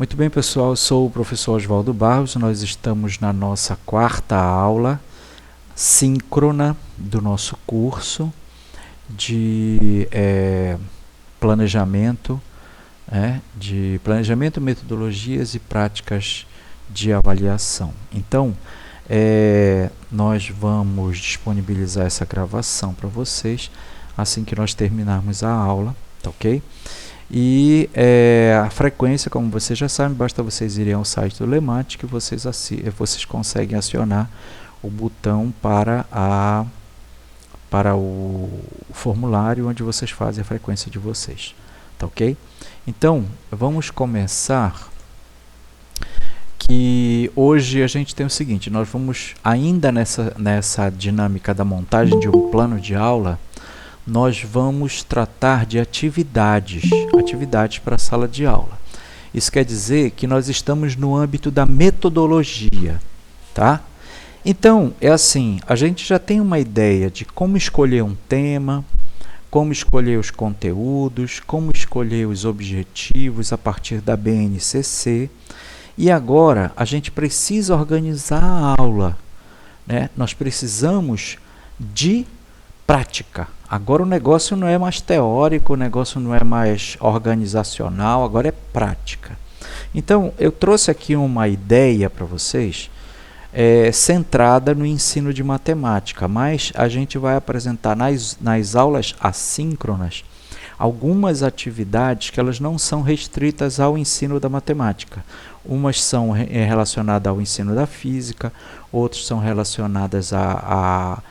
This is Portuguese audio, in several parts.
Muito bem, pessoal, eu sou o professor Oswaldo Barros, nós estamos na nossa quarta aula síncrona do nosso curso de planejamento, de planejamento, metodologias e práticas de avaliação. Então, nós vamos disponibilizar essa gravação para vocês assim que nós terminarmos a aula, tá ok? E a frequência, como vocês já sabem, basta vocês irem ao site do LEMAT que vocês conseguem acionar o botão para o formulário onde vocês fazem a frequência de vocês, tá ok? Então, vamos começar, que hoje a gente tem o seguinte, nós vamos ainda nessa dinâmica da montagem de um plano de aula, nós vamos tratar de atividades para a sala de aula. Isso quer dizer que nós estamos no âmbito da metodologia, tá? Então, é assim, a gente já tem uma ideia de como escolher um tema, como escolher os conteúdos, como escolher os objetivos a partir da BNCC, e agora a gente precisa organizar a aula, né? Nós precisamos de prática. Agora o negócio não é mais teórico, o negócio não é mais organizacional, agora é prática. Então, eu trouxe aqui uma ideia para vocês centrada no ensino de matemática, mas a gente vai apresentar nas aulas assíncronas algumas atividades que elas não são restritas ao ensino da matemática. Umas são relacionadas ao ensino da física, outras são relacionadas a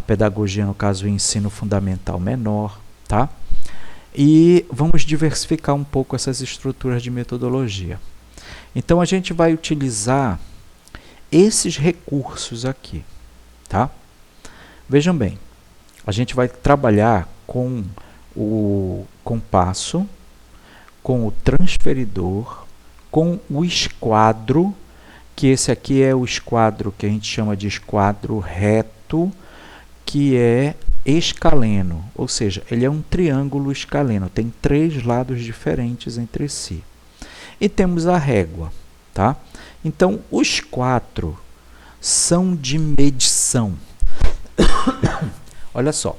pedagogia, no caso, o ensino fundamental menor, tá? E vamos diversificar um pouco essas estruturas de metodologia. Então, a gente vai utilizar esses recursos aqui, tá? Vejam bem, a gente vai trabalhar com o compasso, com o transferidor, com o esquadro, que esse aqui é o esquadro que a gente chama de esquadro reto, que é escaleno, ou seja, ele é um triângulo escaleno, tem 3 lados diferentes entre si. E temos a régua, tá? Então, os 4 são de medição. Olha só,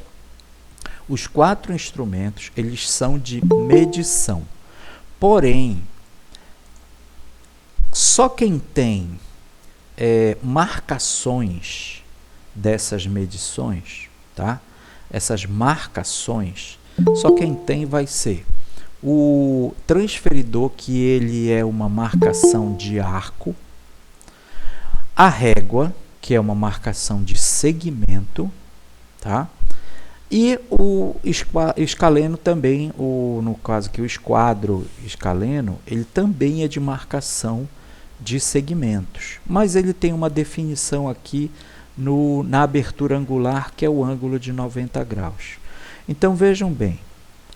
os 4 instrumentos, eles são de medição. Porém, só quem tem marcações dessas medições, tá? Essas marcações, só quem tem vai ser o transferidor, que ele é uma marcação de arco, a régua, que é uma marcação de segmento, tá? E o escaleno também, no caso aqui o esquadro escaleno, ele também é de marcação de segmentos, mas ele tem uma definição aqui na abertura angular, que é o ângulo de 90 graus. Então, vejam bem,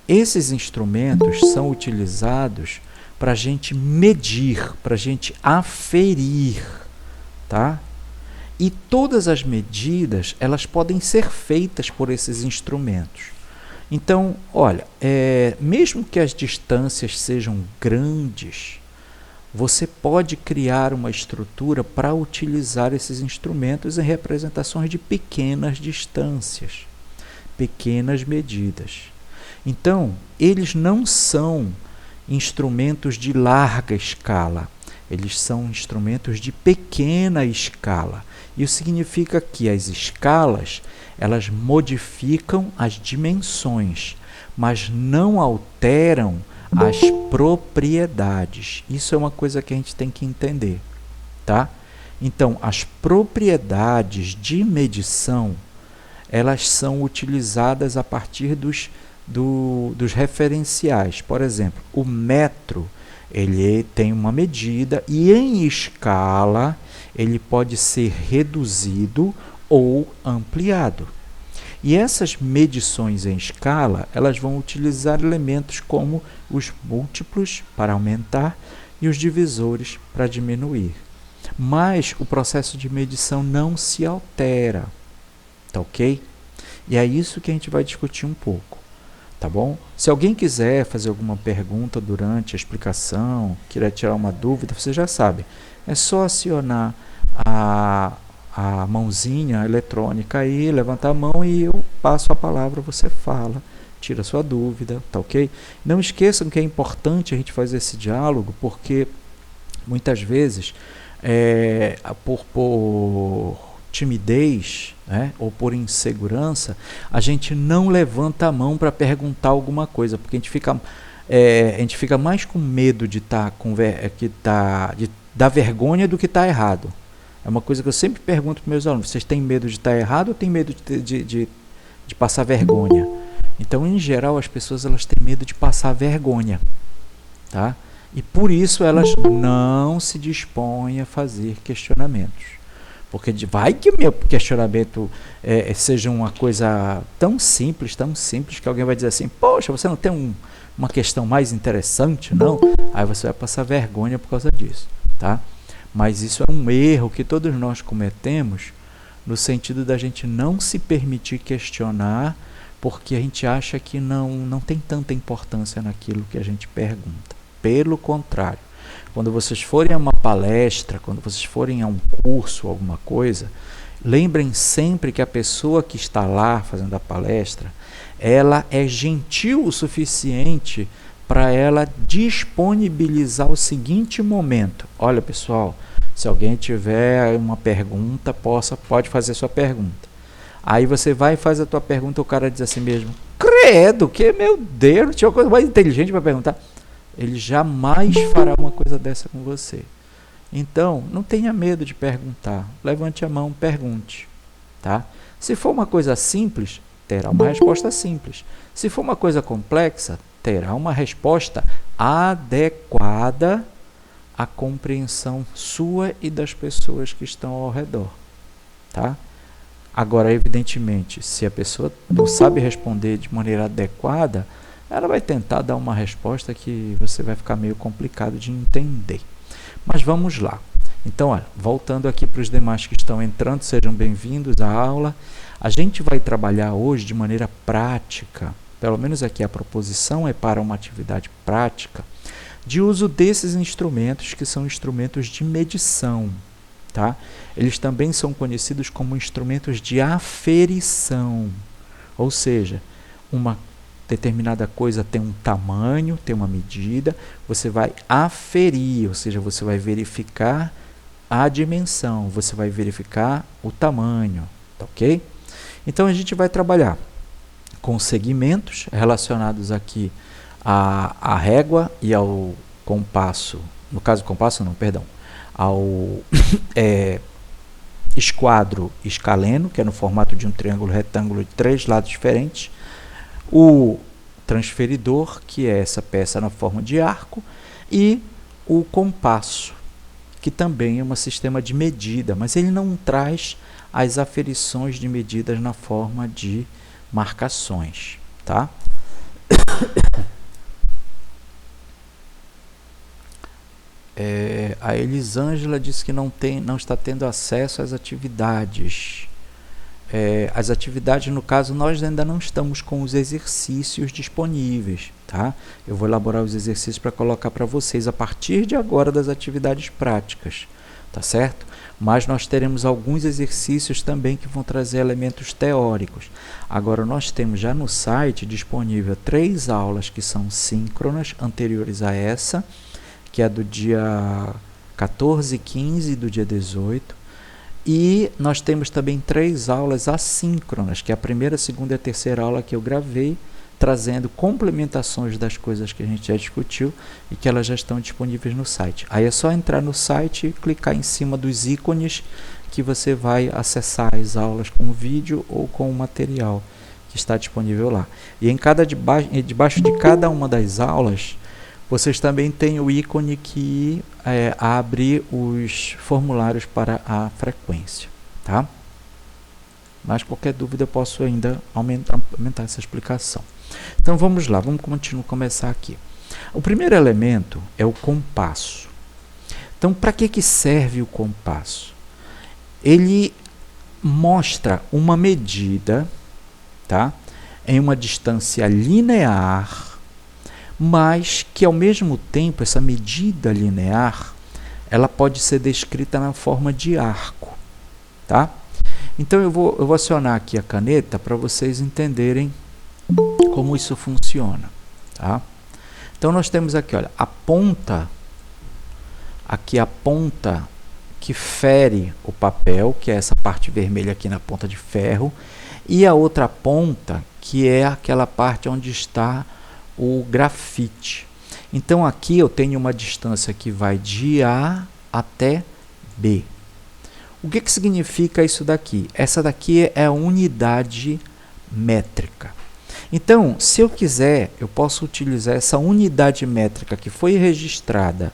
esses instrumentos são utilizados para a gente medir, para a gente aferir, tá? E todas as medidas, elas podem ser feitas por esses instrumentos. Então, olha, mesmo que as distâncias sejam grandes, você pode criar uma estrutura para utilizar esses instrumentos em representações de pequenas distâncias, pequenas medidas. Então, eles não são instrumentos de larga escala, eles são instrumentos de pequena escala. Isso significa que as escalas, elas modificam as dimensões, mas não alteram as propriedades. Isso é uma coisa que a gente tem que entender, tá? Então, as propriedades de medição, elas são utilizadas a partir dos referenciais. Por exemplo, o metro, ele tem uma medida e em escala ele pode ser reduzido ou ampliado. E essas medições em escala, elas vão utilizar elementos como os múltiplos para aumentar e os divisores para diminuir. Mas o processo de medição não se altera, tá ok? E é isso que a gente vai discutir um pouco, tá bom? Se alguém quiser fazer alguma pergunta durante a explicação, quiser tirar uma dúvida, você já sabe, é só acionar a mãozinha eletrônica aí, levantar a mão e eu passo a palavra, você fala, tira a sua dúvida, tá ok? Não esqueçam que é importante a gente fazer esse diálogo, porque muitas vezes, por timidez, né, ou por insegurança, a gente não levanta a mão para perguntar alguma coisa, porque a gente fica mais com medo de dar vergonha do que estar errado. É uma coisa que eu sempre pergunto para meus alunos: vocês têm medo de estar errado ou têm medo de passar vergonha? Então, em geral, as pessoas elas têm medo de passar vergonha, tá? E por isso elas não se dispõem a fazer questionamentos. Porque vai que o meu questionamento seja uma coisa tão simples, que alguém vai dizer assim: poxa, você não tem uma questão mais interessante, não? Aí você vai passar vergonha por causa disso, tá? Mas isso é um erro que todos nós cometemos, no sentido da gente não se permitir questionar, porque a gente acha que não tem tanta importância naquilo que a gente pergunta. Pelo contrário, quando vocês forem a uma palestra, quando vocês forem a um curso, alguma coisa, lembrem sempre que a pessoa que está lá fazendo a palestra, ela é gentil o suficiente para ela disponibilizar o seguinte momento: olha, pessoal, se alguém tiver uma pergunta, pode fazer sua pergunta. Aí você vai e faz a tua pergunta, o cara diz assim mesmo: credo, que meu Deus, não tinha uma coisa mais inteligente para perguntar. Ele jamais fará uma coisa dessa com você. Então, não tenha medo de perguntar. Levante a mão, pergunte, tá? Se for uma coisa simples, terá uma resposta simples. Se for uma coisa complexa, terá uma resposta adequada à compreensão sua e das pessoas que estão ao redor, tá? Agora, evidentemente, se a pessoa não sabe responder de maneira adequada, ela vai tentar dar uma resposta que você vai ficar meio complicado de entender. Mas vamos lá. Então, olha, voltando aqui para os demais que estão entrando, sejam bem-vindos à aula. A gente vai trabalhar hoje de maneira prática, pelo menos aqui a proposição é para uma atividade prática, de uso desses instrumentos, que são instrumentos de medição, tá? Eles também são conhecidos como instrumentos de aferição, ou seja, uma determinada coisa tem um tamanho, tem uma medida, você vai aferir, ou seja, você vai verificar a dimensão, você vai verificar o tamanho, tá ok? Então a gente vai trabalhar com segmentos relacionados aqui à régua e ao compasso, no caso compasso não, perdão, ao esquadro escaleno, que é no formato de um triângulo retângulo de 3 lados diferentes, o transferidor, que é essa peça na forma de arco, e o compasso, que também é um sistema de medida, mas ele não traz as aferições de medidas na forma de marcações, tá? A Elisângela disse que não está tendo acesso às atividades. As atividades, no caso, nós ainda não estamos com os exercícios disponíveis, tá? Eu vou elaborar os exercícios para colocar para vocês a partir de agora das atividades práticas, tá certo? Mas nós teremos alguns exercícios também que vão trazer elementos teóricos. Agora, nós temos já no site disponível 3 aulas que são síncronas, anteriores a essa, que é do dia 14 e 15 do dia 18. E nós temos também 3 aulas assíncronas, que é a primeira, a segunda e a terceira aula que eu gravei, trazendo complementações das coisas que a gente já discutiu e que elas já estão disponíveis no site. Aí é só entrar no site e clicar em cima dos ícones que você vai acessar as aulas com o vídeo ou com o material que está disponível lá. E debaixo de cada uma das aulas, vocês também têm o ícone que abre os formulários para a frequência, tá? Mas qualquer dúvida eu posso ainda aumentar essa explicação. Então vamos lá, vamos começar aqui. O primeiro elemento é o compasso. Então, para que serve o compasso? Ele mostra uma medida, tá? em uma distância linear, mas que ao mesmo tempo essa medida linear, ela pode ser descrita na forma de arco, tá? Então eu vou acionar aqui a caneta para vocês entenderem como isso funciona, tá? Então nós temos aqui, olha, a ponta que fere o papel, que é essa parte vermelha aqui na ponta de ferro, e a outra ponta, que é aquela parte onde está o grafite. Então aqui eu tenho uma distância que vai de A até B. O que significa isso daqui? Essa daqui é a unidade métrica. Então, se eu quiser, eu posso utilizar essa unidade métrica que foi registrada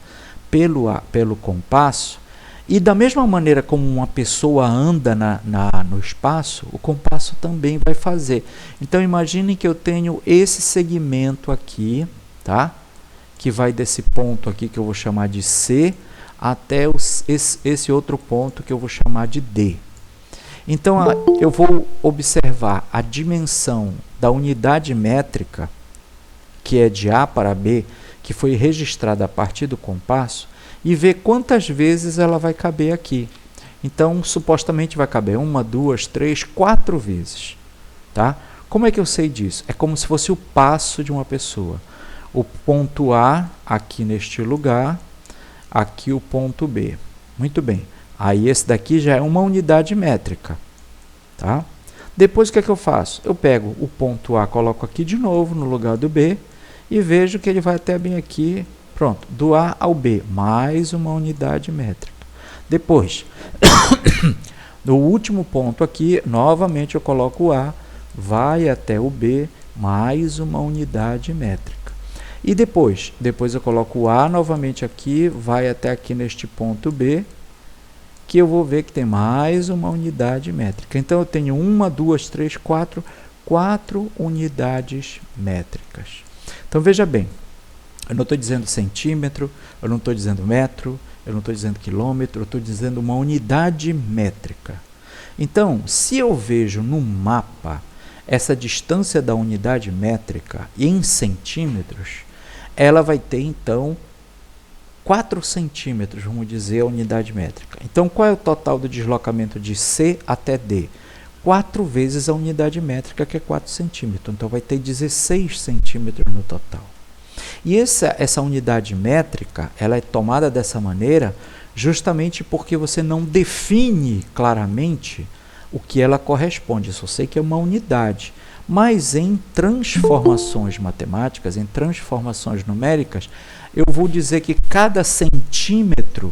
pelo compasso, e da mesma maneira como uma pessoa anda no espaço, o compasso também vai fazer. Então, imaginem que eu tenho esse segmento aqui, tá? Que vai desse ponto aqui que eu vou chamar de C, até esse outro ponto que eu vou chamar de D. Então, eu vou observar a dimensão da unidade métrica, que é de A para B, que foi registrada a partir do compasso, e ver quantas vezes ela vai caber aqui. Então, supostamente vai caber 1, 2, 3, 4 vezes. Tá? Como é que eu sei disso? É como se fosse o passo de uma pessoa. O ponto A, aqui neste lugar, aqui o ponto B. Muito bem. Aí esse daqui já é uma unidade métrica. Tá? Depois o que é que eu faço? Eu pego o ponto A, coloco aqui de novo no lugar do B e vejo que ele vai até bem aqui. Pronto, do A ao B, mais uma unidade métrica. Depois, no último ponto aqui, novamente eu coloco o A, vai até o B, mais uma unidade métrica. E depois eu coloco o A novamente aqui, vai até aqui neste ponto B, que eu vou ver que tem mais uma unidade métrica. Então, eu tenho 1, 2, 3, 4 unidades métricas. Então, veja bem, eu não estou dizendo centímetro, eu não estou dizendo metro, eu não estou dizendo quilômetro, eu estou dizendo uma unidade métrica. Então, se eu vejo no mapa essa distância da unidade métrica em centímetros, ela vai ter, então, 4 centímetros, vamos dizer, a unidade métrica. Então, qual é o total do deslocamento de C até D? 4 vezes a unidade métrica, que é 4 centímetros. Então, vai ter 16 centímetros no total. E essa unidade métrica, ela é tomada dessa maneira justamente porque você não define claramente o que ela corresponde. Eu só sei que é uma unidade. Mas em transformações matemáticas, em transformações numéricas, eu vou dizer que cada centímetro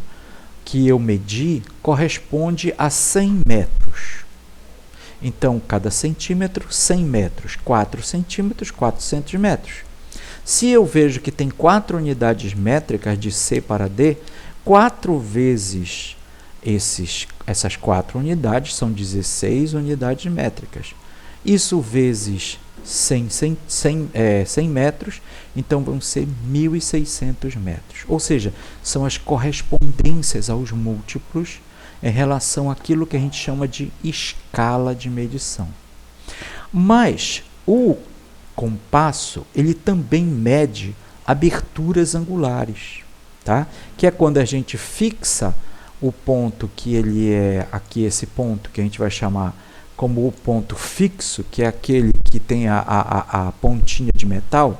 que eu medi corresponde a 100 metros. Então, cada centímetro, 100 metros. 4 centímetros, 400 metros. Se eu vejo que tem 4 unidades métricas de C para D, 4 vezes essas 4 unidades são 16 unidades métricas. Isso vezes 100 metros, então vão ser 1.600 metros. Ou seja, são as correspondências aos múltiplos em relação àquilo que a gente chama de escala de medição. Mas o compasso, ele também mede aberturas angulares, tá? Que é quando a gente fixa o ponto que ele é aqui, esse ponto que a gente vai chamar como o ponto fixo, que é aquele que tem a pontinha de metal,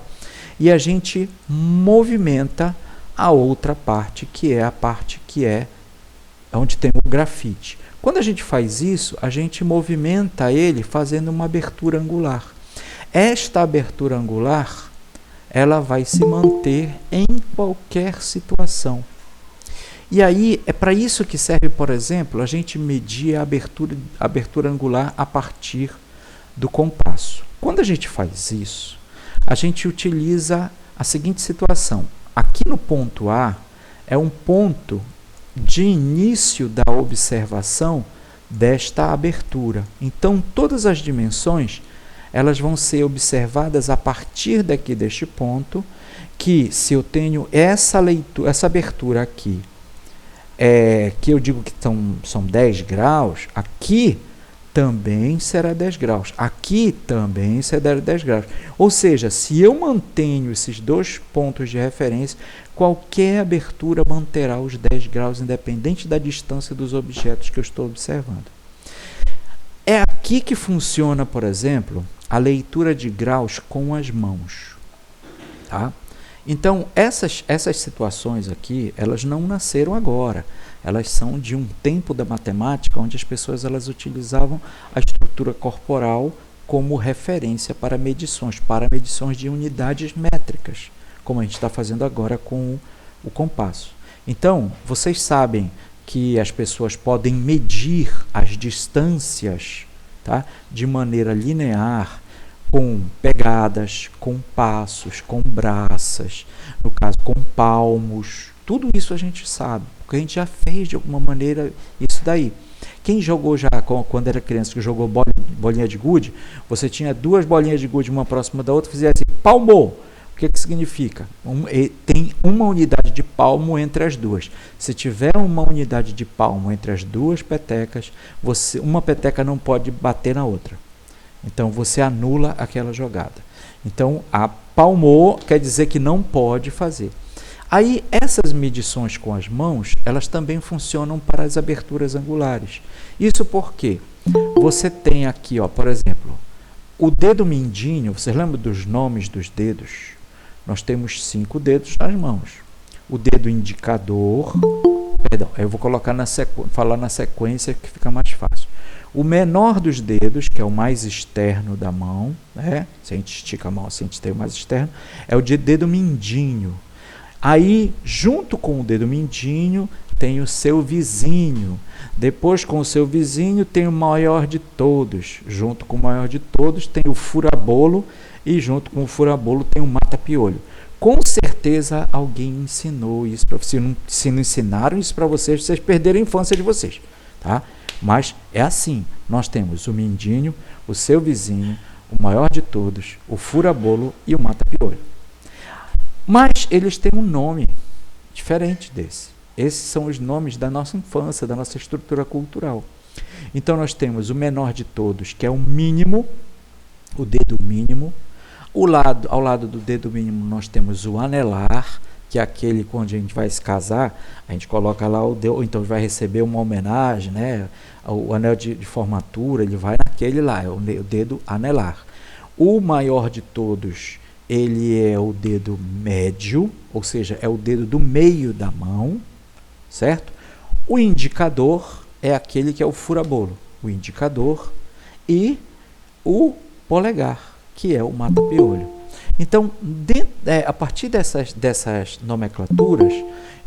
e a gente movimenta a outra parte, que é a parte que é onde tem o grafite. Quando a gente faz isso, a gente movimenta ele fazendo uma abertura angular. Esta abertura angular, ela vai se manter em qualquer situação. E aí, é para isso que serve, por exemplo, a gente medir a abertura angular a partir do compasso. Quando a gente faz isso, a gente utiliza a seguinte situação. Aqui no ponto A, é um ponto de início da observação desta abertura. Então, todas as dimensões, elas vão ser observadas a partir daqui deste ponto, que se eu tenho essa abertura aqui, que eu digo que são 10 graus, aqui também será 10 graus. Aqui também será 10 graus. Ou seja, se eu mantenho esses dois pontos de referência, qualquer abertura manterá os 10 graus, independente da distância dos objetos que eu estou observando. É aqui que funciona, por exemplo, a leitura de graus com as mãos. Tá? Então, essas situações aqui, elas não nasceram agora. Elas são de um tempo da matemática onde as pessoas elas utilizavam a estrutura corporal como referência para medições de unidades métricas, como a gente está fazendo agora com o compasso. Então, vocês sabem que as pessoas podem medir as distâncias, tá, de maneira linear, com pegadas, com passos, com braças, no caso com palmos. Tudo isso a gente sabe, porque a gente já fez de alguma maneira isso daí. Quem jogou já, quando era criança, que jogou bolinha de gude, você tinha duas bolinhas de gude, uma próxima da outra, fazia assim, palmou. O que significa? Tem uma unidade de palmo entre as duas. Se tiver uma unidade de palmo entre as duas petecas, uma peteca não pode bater na outra. Então, você anula aquela jogada. Então, a palmou quer dizer que não pode fazer. Aí, essas medições com as mãos, elas também funcionam para as aberturas angulares. Isso porque você tem aqui, ó, por exemplo, o dedo mindinho, vocês lembram dos nomes dos dedos? Nós temos 5 dedos nas mãos. O dedo indicador, perdão, eu vou colocar falar na sequência que fica mais fácil. O menor dos dedos, que é o mais externo da mão, né? Se a gente estica a mão, se a gente tem o mais externo, é o dedo mindinho. Aí, junto com o dedo mindinho, tem o seu vizinho. Depois, com o seu vizinho, tem o maior de todos. Junto com o maior de todos, tem o furabolo. E junto com o furabolo, tem o mata-piolho. Com certeza, alguém ensinou isso para vocês. Se não ensinaram isso para vocês, vocês perderam a infância de vocês. Tá? Mas é assim. Nós temos o mindinho, o seu vizinho, o maior de todos, o furabolo e o mata-piolho. Mas eles têm um nome diferente desse. Esses são os nomes da nossa infância, da nossa estrutura cultural. Então, nós temos o menor de todos, que é o mínimo, o dedo mínimo. Ao lado do dedo mínimo, nós temos o anelar, que é aquele onde a gente vai se casar, a gente coloca lá o dedo, ou então vai receber uma homenagem, né? O anel de formatura, ele vai naquele lá, é o dedo anelar. O maior de todos, ele é o dedo médio, ou seja, é o dedo do meio da mão, certo? O indicador é aquele que é o furabolo, o indicador, e o polegar, que é o mata-piolho. Então, a partir dessas nomenclaturas,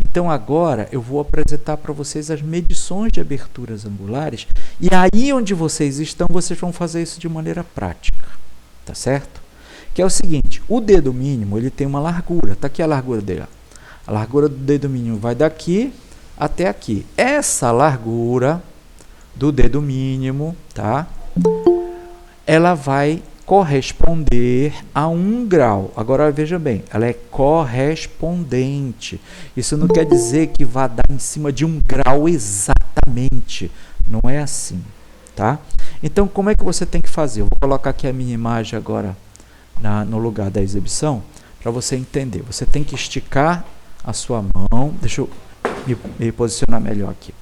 então agora eu vou apresentar para vocês as medições de aberturas angulares, e aí onde vocês estão, vocês vão fazer isso de maneira prática, tá certo? Que é o seguinte, o dedo mínimo, ele tem uma largura, tá aqui a largura dele, ó. A largura do dedo mínimo vai daqui até aqui. Essa largura do dedo mínimo, tá? Ela vai corresponder a 1 grau. Agora veja bem, ela é correspondente. Isso não quer dizer que vai dar em cima de 1 grau exatamente. Não é assim, tá? Então, como é que você tem que fazer? Eu vou colocar aqui a minha imagem agora no lugar da exibição, para você entender. Você tem que esticar a sua mão. Deixa eu me posicionar melhor aqui.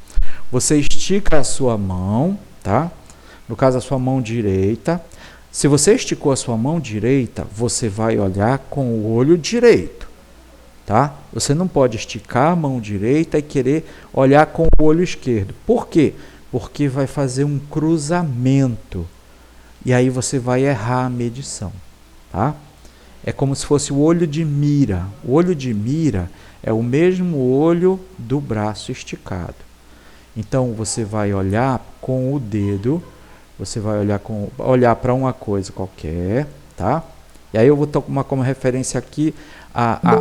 Você estica a sua mão, tá? No caso, a sua mão direita. Se você esticou a sua mão direita, você vai olhar com o olho direito, tá? Você não pode esticar a mão direita e querer olhar com o olho esquerdo. Por quê? Porque vai fazer um cruzamento. E aí você vai errar a medição, tá? É como se fosse o olho de mira. O olho de mira é o mesmo olho do braço esticado. Então, você vai olhar com o dedo. Você vai olhar para uma coisa qualquer, tá? E aí eu vou tomar como referência aqui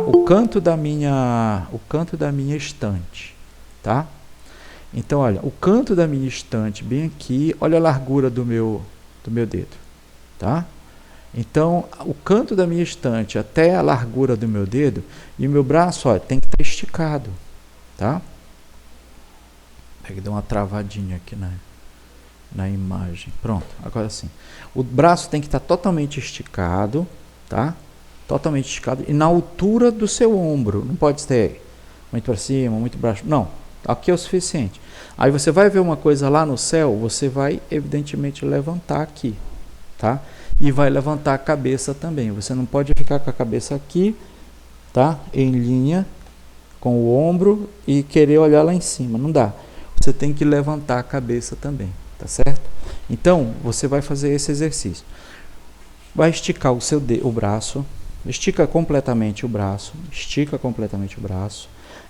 o canto da minha estante, tá? Então, olha, o canto da minha estante bem aqui, olha a largura do meu dedo, tá? Então, o canto da minha estante até a largura do meu dedo e o meu braço, olha, tem que estar esticado, tá? Pega, dá uma travadinha aqui, né? na imagem. Pronto, agora sim. O braço tem que estar totalmente esticado, tá? Totalmente esticado e na altura do seu ombro. Não pode ter muito para cima, muito para baixo. Não, aqui é o suficiente. Aí você vai ver uma coisa lá no céu, você vai evidentemente levantar aqui, tá? E vai levantar a cabeça também. Você não pode ficar com a cabeça aqui, tá? Em linha com o ombro e querer olhar lá em cima. Não dá. Você tem que levantar a cabeça também, tá certo? Então, você vai fazer esse exercício. Vai esticar o braço, estica completamente o braço,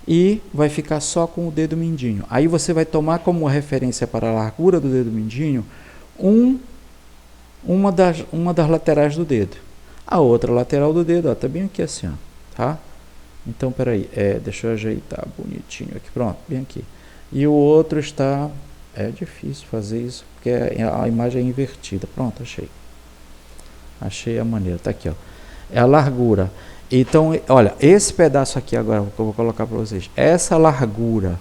e vai ficar só com o dedo mindinho. Aí você vai tomar como referência para a largura do dedo mindinho uma das laterais do dedo. A outra lateral do dedo, ó, tá bem aqui assim, ó, tá? Então, peraí, deixa eu ajeitar bonitinho aqui, pronto, bem aqui. E o outro está, é difícil fazer isso, porque a imagem é invertida. Pronto, achei a maneira, tá aqui, ó. É a largura. Então, olha, esse pedaço aqui agora que eu vou colocar para vocês, essa largura,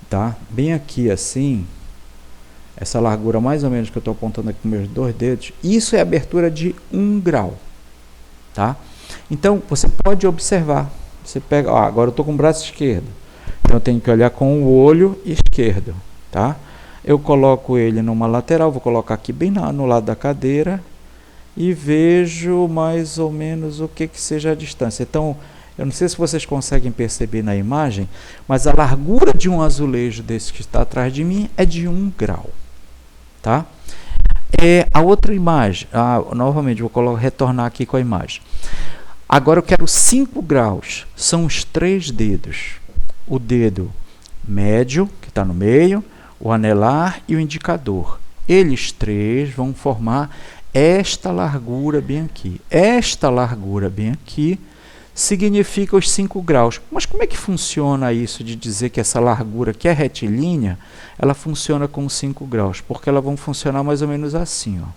tá? Bem aqui assim, essa largura mais ou menos que eu estou apontando aqui com meus 2 dedos, isso é abertura de 1 grau, tá? Então, você pode observar, você pega, ó, agora eu estou com o braço esquerdo, então eu tenho que olhar com o olho esquerdo, tá? Eu coloco ele numa lateral, vou colocar aqui bem no lado da cadeira, e vejo mais ou menos o que seja a distância. Então, eu não sei se vocês conseguem perceber na imagem, mas a largura de um azulejo desse que está atrás de mim é de 1 grau. Tá? A outra imagem, novamente, vou retornar aqui com a imagem. Agora eu quero 5 graus, são os 3 dedos. O dedo médio, que está no meio, o anelar e o indicador. Eles 3 vão formar esta largura bem aqui. Esta largura bem aqui significa os 5 graus. Mas como é que funciona isso de dizer que essa largura que é retilínea, ela funciona com 5 graus? Porque elas vão funcionar mais ou menos assim, ó,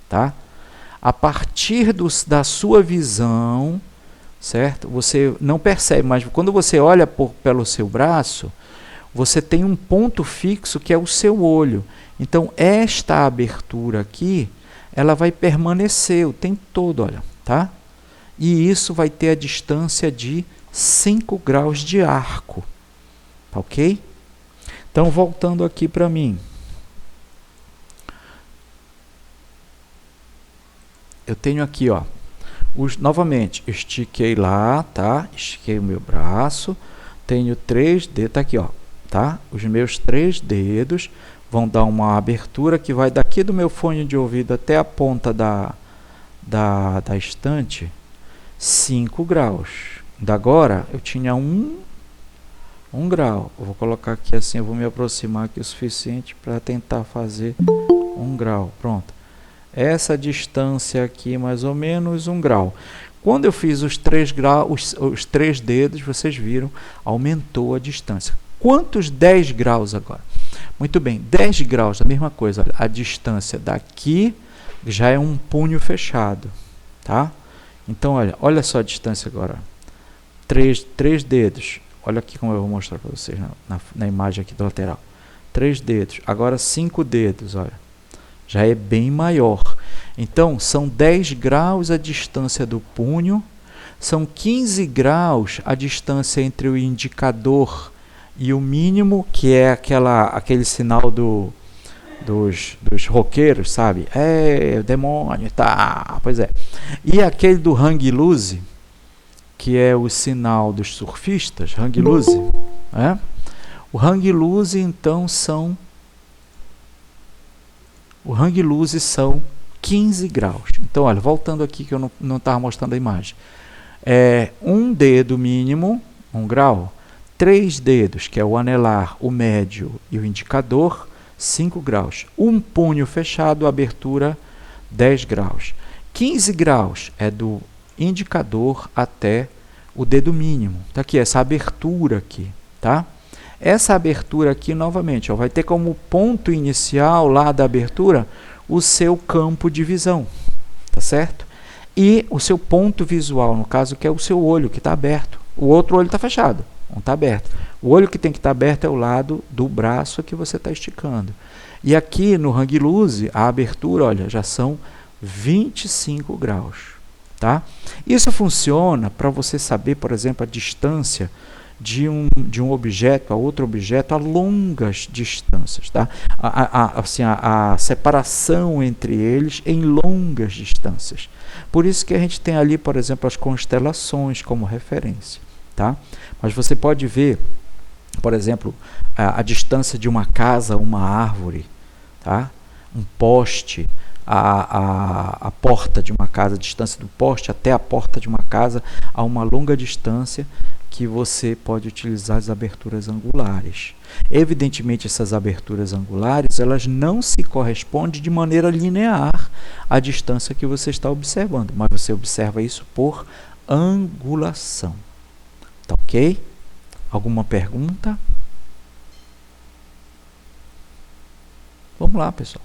tá? A partir da sua visão, certo? Você não percebe, mas quando você olha pelo seu braço, você tem um ponto fixo que é o seu olho. Então, esta abertura aqui, ela vai permanecer o tempo todo, olha, tá? E isso vai ter a distância de 5 graus de arco, tá ok? Então, voltando aqui para mim. Eu tenho aqui, ó, novamente, estiquei lá, tá? Estiquei o meu braço, tenho 3 dedos, tá aqui, ó, tá? Os meus 3 dedos vão dar uma abertura que vai daqui do meu fone de ouvido até a ponta da estante, 5 graus. Da agora, eu tinha 1 grau. Eu vou colocar aqui assim, eu vou me aproximar aqui o suficiente para tentar fazer 1 grau. Pronto. Essa distância aqui, mais ou menos 1 grau. Quando eu fiz os 3 graus, os 3 dedos, vocês viram, aumentou a distância. Quantos 10 graus agora? Muito bem, 10 graus, a mesma coisa. Olha, a distância daqui já é um punho fechado, tá? Então, olha só a distância agora. 3 dedos. Olha aqui como eu vou mostrar para vocês na imagem aqui do lateral. 3 dedos. Agora 5 dedos, olha. Já é bem maior. Então, são 10 graus a distância do punho. São 15 graus a distância entre o indicador e o mínimo, que é aquele sinal dos roqueiros, sabe? É, demônio, tá, pois é. E aquele do hang loose, que é o sinal dos surfistas, hang loose, né? O hang loose, então, são 15 graus. Então, olha, voltando aqui que eu não estava mostrando a imagem. Um dedo mínimo, 1 grau. 3 dedos, que é o anelar, o médio e o indicador, 5 graus. Um punho fechado, abertura 10 graus. 15 graus é do indicador até o dedo mínimo. Tá aqui, essa abertura aqui, tá? Essa abertura aqui, novamente, ó, vai ter como ponto inicial lá da abertura o seu campo de visão, tá certo? E o seu ponto visual, no caso, que é o seu olho, que está aberto. O outro olho está fechado. Um está aberto. O olho que tem que estar aberto é o lado do braço que você está esticando. E aqui no hang loose, a abertura, olha, já são 25 graus. Tá? Isso funciona para você saber, por exemplo, a distância de um objeto a outro objeto a longas distâncias. Tá? A separação entre eles em longas distâncias. Por isso que a gente tem ali, por exemplo, as constelações como referência. Tá? Mas você pode ver, por exemplo, a distância de uma casa a uma árvore, tá? Um poste, a porta de uma casa, a distância do poste até a porta de uma casa a uma longa distância, que você pode utilizar as aberturas angulares. Evidentemente, essas aberturas angulares, elas não se correspondem de maneira linear à distância que você está observando, mas você observa isso por angulação. Tá ok? Alguma pergunta? Vamos lá, pessoal.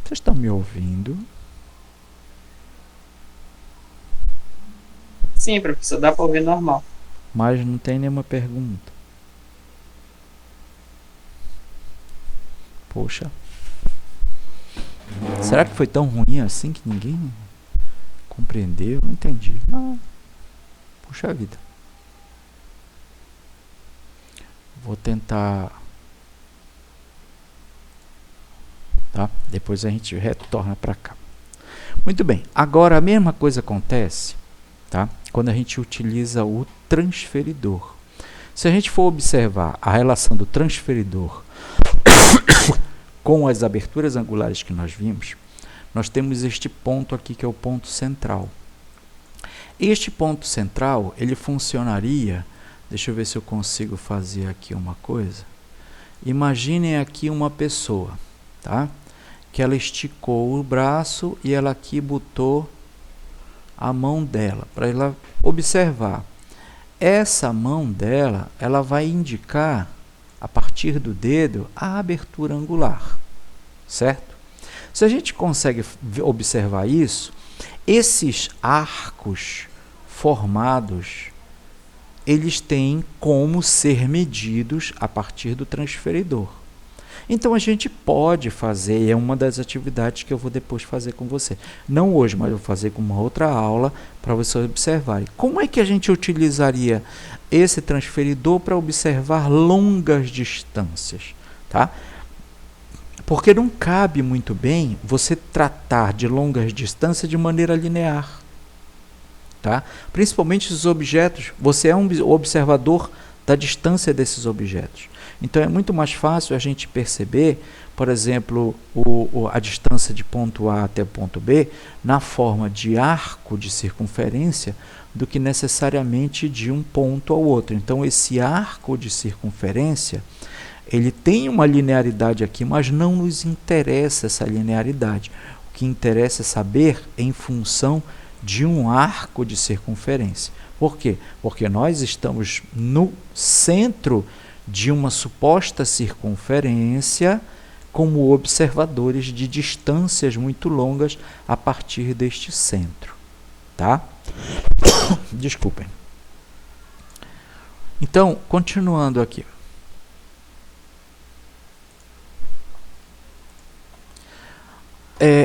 Vocês estão me ouvindo? Sim, professor, dá para ouvir normal. Mas não tem nenhuma pergunta. Poxa. Será que foi tão ruim assim que ninguém compreendeu? Não entendi. Ah, puxa vida. Vou tentar. Tá? Depois a gente retorna para cá. Muito bem. Agora a mesma coisa acontece, tá? Quando a gente utiliza o transferidor. Se a gente for observar a relação do transferidor com as aberturas angulares que nós vimos, nós temos este ponto aqui que é o ponto central. Este ponto central, ele funcionaria, deixa eu ver se eu consigo fazer aqui uma coisa. Imaginem aqui uma pessoa, tá? Que ela esticou o braço e ela aqui botou a mão dela para ela observar. Essa mão dela, ela vai indicar a partir do dedo a abertura angular, certo? Se a gente consegue observar isso, esses arcos formados, eles têm como ser medidos a partir do transferidor. Então a gente pode fazer, é uma das atividades que eu vou depois fazer com você. Não hoje, mas eu vou fazer com uma outra aula para você observar. Como é que a gente utilizaria esse transferidor para observar longas distâncias? Tá? Porque não cabe muito bem você tratar de longas distâncias de maneira linear. Tá? Principalmente os objetos, você é um observador da distância desses objetos. Então é muito mais fácil a gente perceber, por exemplo, a distância de ponto A até ponto B na forma de arco de circunferência do que necessariamente de um ponto ao outro. Então esse arco de circunferência, ele tem uma linearidade aqui, mas não nos interessa essa linearidade. O que interessa é saber em função de um arco de circunferência. Por quê? Porque nós estamos no centro de uma suposta circunferência como observadores de distâncias muito longas a partir deste centro. Tá? Desculpem. Então, continuando aqui.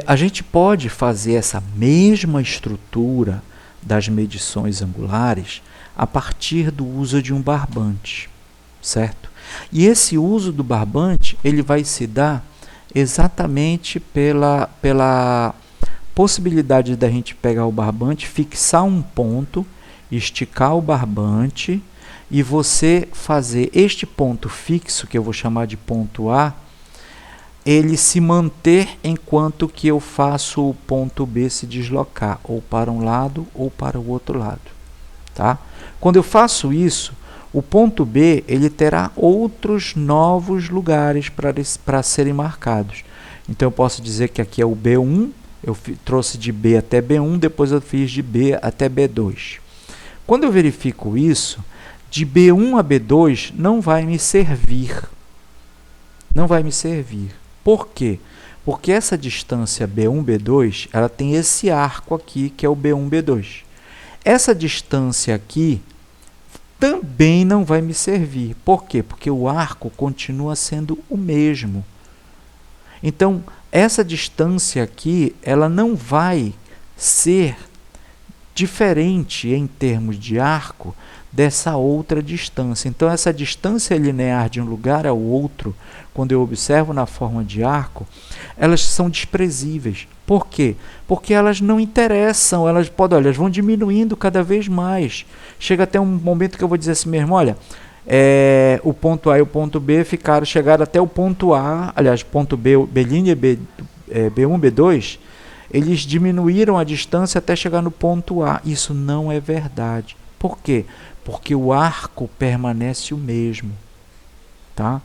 A gente pode fazer essa mesma estrutura das medições angulares a partir do uso de um barbante. Certo? E esse uso do barbante, ele vai se dar exatamente pela possibilidade da gente pegar o barbante, fixar um ponto, esticar o barbante e você fazer este ponto fixo, que eu vou chamar de ponto A, ele se manter enquanto que eu faço o ponto B se deslocar, ou para um lado ou para o outro lado. Tá? Quando eu faço isso, o ponto B ele terá outros novos lugares para serem marcados. Então eu posso dizer que aqui é o B1, eu trouxe de B até B1, depois eu fiz de B até B2. Quando eu verifico isso, de B1 a B2 não vai me servir. Não vai me servir. Por quê? Porque essa distância B1, B2, ela tem esse arco aqui, que é o B1, B2. Essa distância aqui também não vai me servir. Por quê? Porque o arco continua sendo o mesmo. Então, essa distância aqui, ela não vai ser diferente em termos de arco dessa outra distância. Então, essa distância linear de um lugar ao outro, quando eu observo na forma de arco, elas são desprezíveis. Por quê? Porque elas não interessam, elas vão diminuindo cada vez mais. Chega até um momento que eu vou dizer assim mesmo, olha, o ponto A e o ponto B chegaram até o ponto A, aliás, ponto B, B', B1, B2, eles diminuíram a distância até chegar no ponto A. Isso não é verdade. Por quê? Porque o arco permanece o mesmo. Tá?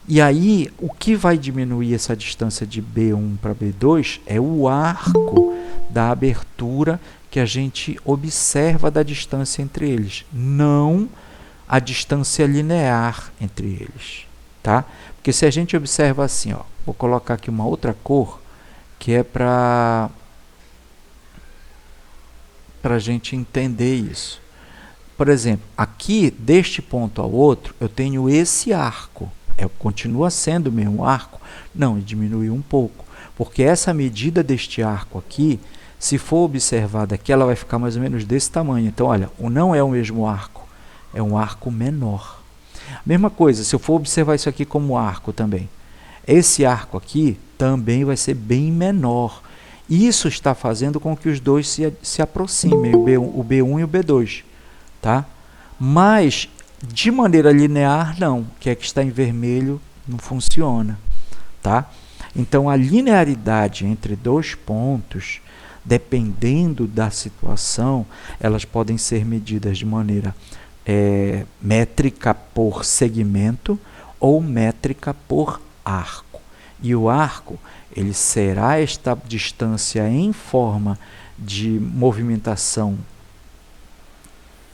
E aí, o que vai diminuir essa distância de B1 para B2 é o arco da abertura que a gente observa da distância entre eles, não a distância linear entre eles. Tá? Porque se a gente observa assim, ó, vou colocar aqui uma outra cor, que é para a gente entender isso. Por exemplo, aqui, deste ponto ao outro, eu tenho esse arco. Continua sendo o mesmo arco? Não, diminuiu um pouco. Porque essa medida deste arco aqui, se for observada aqui, ela vai ficar mais ou menos desse tamanho. Então, olha, não é o mesmo arco, é um arco menor. Mesma coisa, se eu for observar isso aqui como arco também, esse arco aqui também vai ser bem menor. Isso está fazendo com que os dois se aproximem, o B1 e o B2. Tá? Mas, de maneira linear, não. Que é que está em vermelho, não funciona. Tá? Então, a linearidade entre dois pontos, dependendo da situação, elas podem ser medidas de maneira métrica por segmento ou métrica por arco. E o arco, ele será esta distância em forma de movimentação,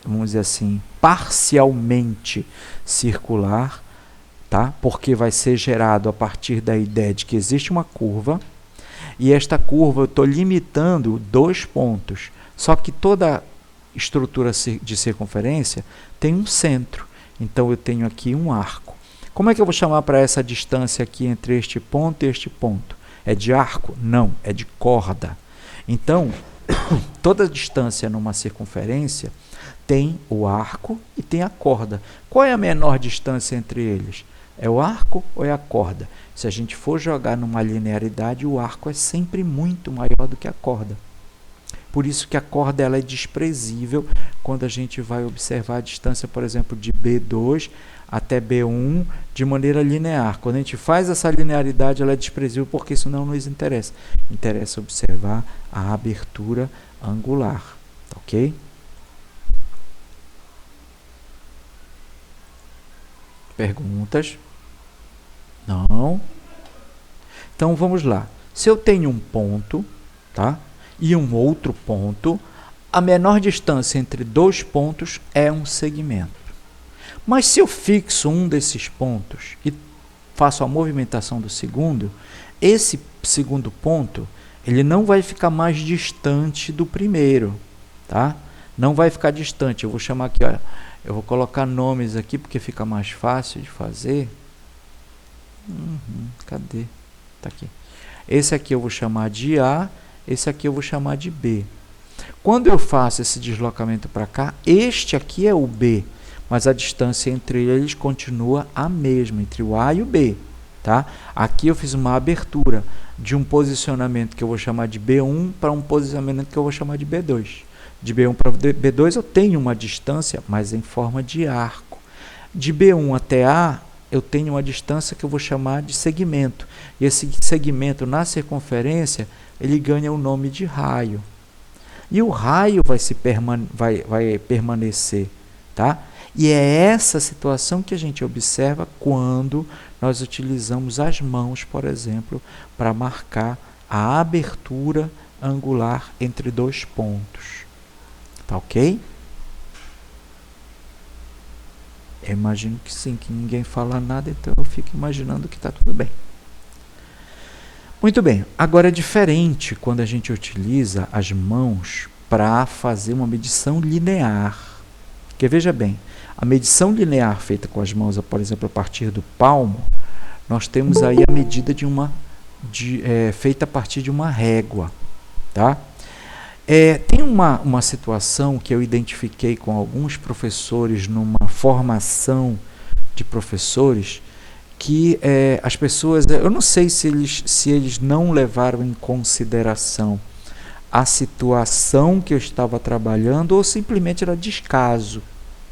vamos dizer assim, parcialmente circular, tá? Porque vai ser gerado a partir da ideia de que existe uma curva, e esta curva eu estou limitando dois pontos, só que toda estrutura de circunferência tem um centro, então eu tenho aqui um arco. Como é que eu vou chamar para essa distância aqui entre este ponto e este ponto? É de arco? Não, é de corda. Então, toda distância numa circunferência tem o arco e tem a corda. Qual é a menor distância entre eles? É o arco ou é a corda? Se a gente for jogar numa linearidade, o arco é sempre muito maior do que a corda. Por isso que a corda ela é desprezível quando a gente vai observar a distância, por exemplo, de B2 até B1 de maneira linear. Quando a gente faz essa linearidade, ela é desprezível porque isso não nos interessa. Interessa observar a abertura angular. Ok? Perguntas? Não? Então vamos lá. Se eu tenho um ponto, tá? E um outro ponto, a menor distância entre dois pontos é um segmento. Mas se eu fixo um desses pontos e faço a movimentação do segundo, esse segundo ponto, ele não vai ficar mais distante do primeiro, tá? Não vai ficar distante. Eu vou chamar aqui, olha, eu vou colocar nomes aqui porque fica mais fácil de fazer. Cadê? Tá aqui. Esse aqui eu vou chamar de A, esse aqui eu vou chamar de B. Quando eu faço esse deslocamento para cá, este aqui é o B, mas a distância entre eles continua a mesma, entre o A e o B. Tá? Aqui eu fiz uma abertura de um posicionamento que eu vou chamar de B1 para um posicionamento que eu vou chamar de B2. De B1 para B2 eu tenho uma distância, mas em forma de arco. De B1 até A, eu tenho uma distância que eu vou chamar de segmento. E esse segmento na circunferência, ele ganha o nome de raio. E o raio vai permanecer. Tá? E é essa situação que a gente observa quando nós utilizamos as mãos, por exemplo, para marcar a abertura angular entre dois pontos. Tá ok? Eu imagino que sim, que ninguém fala nada, então eu fico imaginando que está tudo bem. Muito bem, agora é diferente quando a gente utiliza as mãos para fazer uma medição linear. Porque veja bem, a medição linear feita com as mãos, por exemplo, a partir do palmo, nós temos aí a medida feita a partir de uma régua. Tá? Tem uma situação que eu identifiquei com alguns professores numa formação de professores, que as pessoas, eu não sei se eles não levaram em consideração a situação que eu estava trabalhando ou simplesmente era descaso,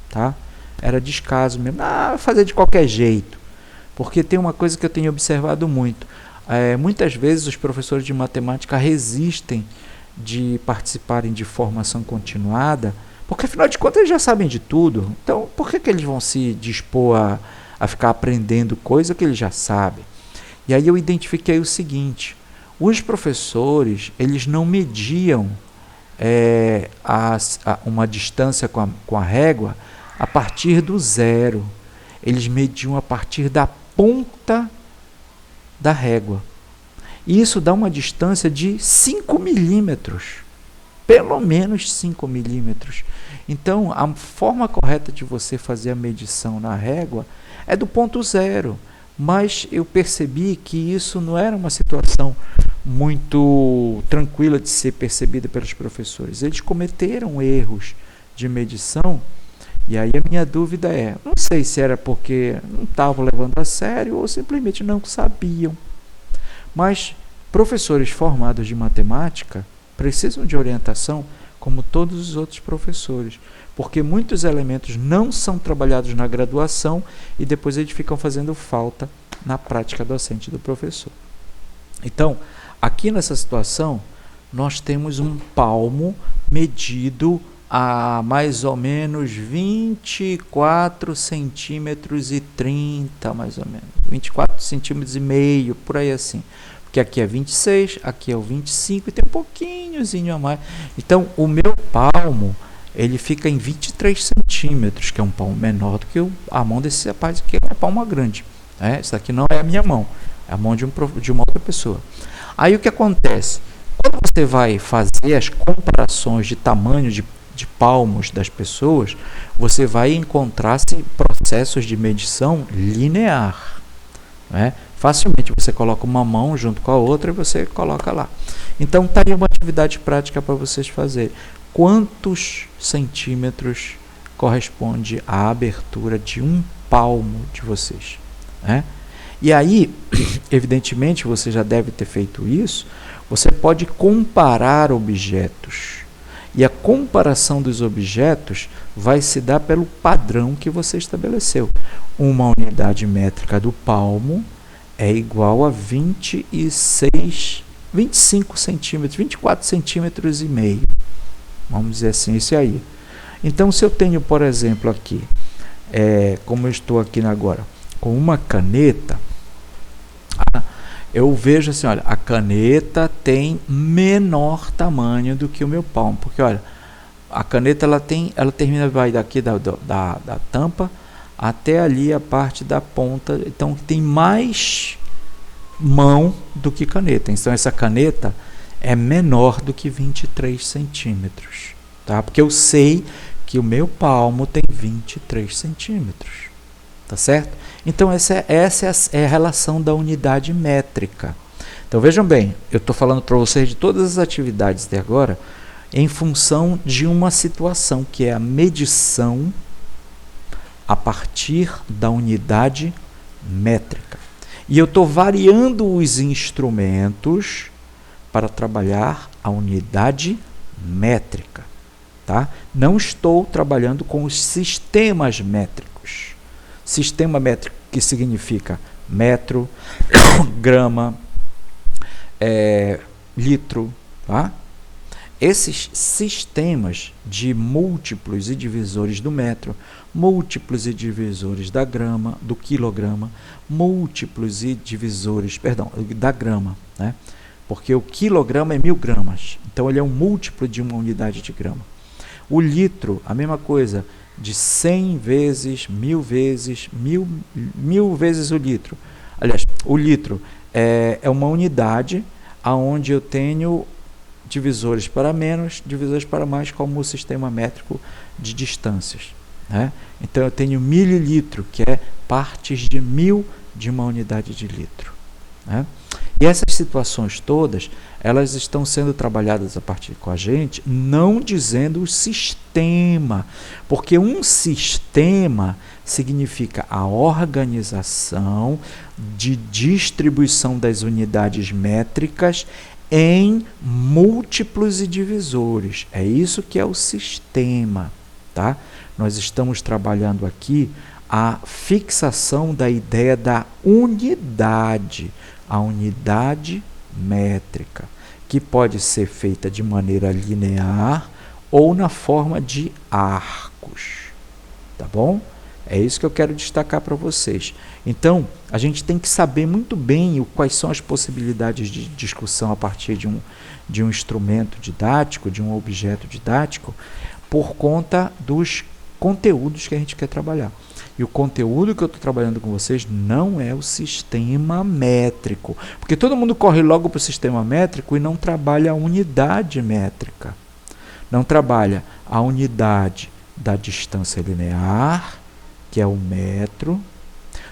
tá? Era descaso mesmo, fazer de qualquer jeito, porque tem uma coisa que eu tenho observado muito, muitas vezes os professores de matemática resistem de participarem de formação continuada, porque afinal de contas eles já sabem de tudo, então por que eles vão se dispor a ficar aprendendo coisa que eles já sabem? E aí eu identifiquei o seguinte: os professores, eles não mediam uma distância com a régua a partir do zero, eles mediam a partir da ponta da régua. E isso dá uma distância de 5 milímetros, pelo menos 5 milímetros. Então, a forma correta de você fazer a medição na régua é do ponto zero, mas eu percebi que isso não era uma situação muito tranquila de ser percebida pelos professores. Eles cometeram erros de medição, e aí a minha dúvida não sei se era porque não estavam levando a sério ou simplesmente não sabiam. Mas professores formados de matemática precisam de orientação como todos os outros professores, porque muitos elementos não são trabalhados na graduação e depois eles ficam fazendo falta na prática docente do professor. Então, aqui nessa situação, nós temos um palmo medido a mais ou menos 24 centímetros e 30, mais ou menos, 24 centímetros e meio, por aí assim. Porque aqui é 26, aqui é o 25 e tem um pouquinhozinho a mais. Então, o meu palmo, ele fica em 23 centímetros, que é um palmo menor do que a mão desse rapaz, que é uma palma grande. Essa aqui não é a minha mão, é a mão de uma outra pessoa. Aí o que acontece? Quando você vai fazer as comparações de tamanho de palmos das pessoas, você vai encontrar processos de medição linear. Facilmente você coloca uma mão junto com a outra e você coloca lá. Então está aí uma atividade prática para vocês fazerem. Quantos centímetros corresponde à abertura de um palmo de vocês? E aí, evidentemente, você já deve ter feito isso, você pode comparar objetos. E a comparação dos objetos vai se dar pelo padrão que você estabeleceu. Uma unidade métrica do palmo é igual a 25 centímetros, 24 centímetros e meio. Vamos dizer assim, isso aí. Então, se eu tenho, por exemplo, aqui, como eu estou aqui agora, com uma caneta, eu vejo assim, olha, a caneta tem menor tamanho do que o meu palmo, porque olha, a caneta ela termina vai daqui da tampa até ali a parte da ponta, então tem mais mão do que caneta. Então essa caneta é menor do que 23 centímetros, tá? Porque eu sei que o meu palmo tem 23 centímetros, tá certo? Então essa é a relação da unidade métrica. Então vejam bem, eu estou falando para vocês de todas as atividades até agora em função de uma situação que é a medição a partir da unidade métrica. E eu estou variando os instrumentos para trabalhar a unidade métrica. Tá? Não estou trabalhando com os sistemas métricos. Sistema métrico que significa metro, grama, litro. Tá? Esses sistemas de múltiplos e divisores do metro, múltiplos e divisores da grama, do quilograma, múltiplos e divisores, da grama, né? Porque o quilograma é 1000 gramas, então ele é um múltiplo de uma unidade de grama. O litro, a mesma coisa, de 100 vezes, 1000 vezes, mil vezes o litro. Aliás, o litro é uma unidade onde eu tenho divisores para menos, divisores para mais, como o sistema métrico de distâncias, né? Então eu tenho mililitro, que é partes de 1000 de uma unidade de litro, né? E essas situações todas, elas estão sendo trabalhadas a partir com a gente, não dizendo o sistema, porque um sistema significa a organização de distribuição das unidades métricas em múltiplos e divisores. É isso que é o sistema, tá? Nós estamos trabalhando aqui a fixação da ideia da unidade, a unidade métrica, que pode ser feita de maneira linear ou na forma de arcos, tá bom? É isso que eu quero destacar para vocês. Então, a gente tem que saber muito bem quais são as possibilidades de discussão a partir de um instrumento didático, de um objeto didático, por conta dos conteúdos que a gente quer trabalhar. E o conteúdo que eu estou trabalhando com vocês não é o sistema métrico. Porque todo mundo corre logo para o sistema métrico e não trabalha a unidade métrica. Não trabalha a unidade da distância linear, que é o metro.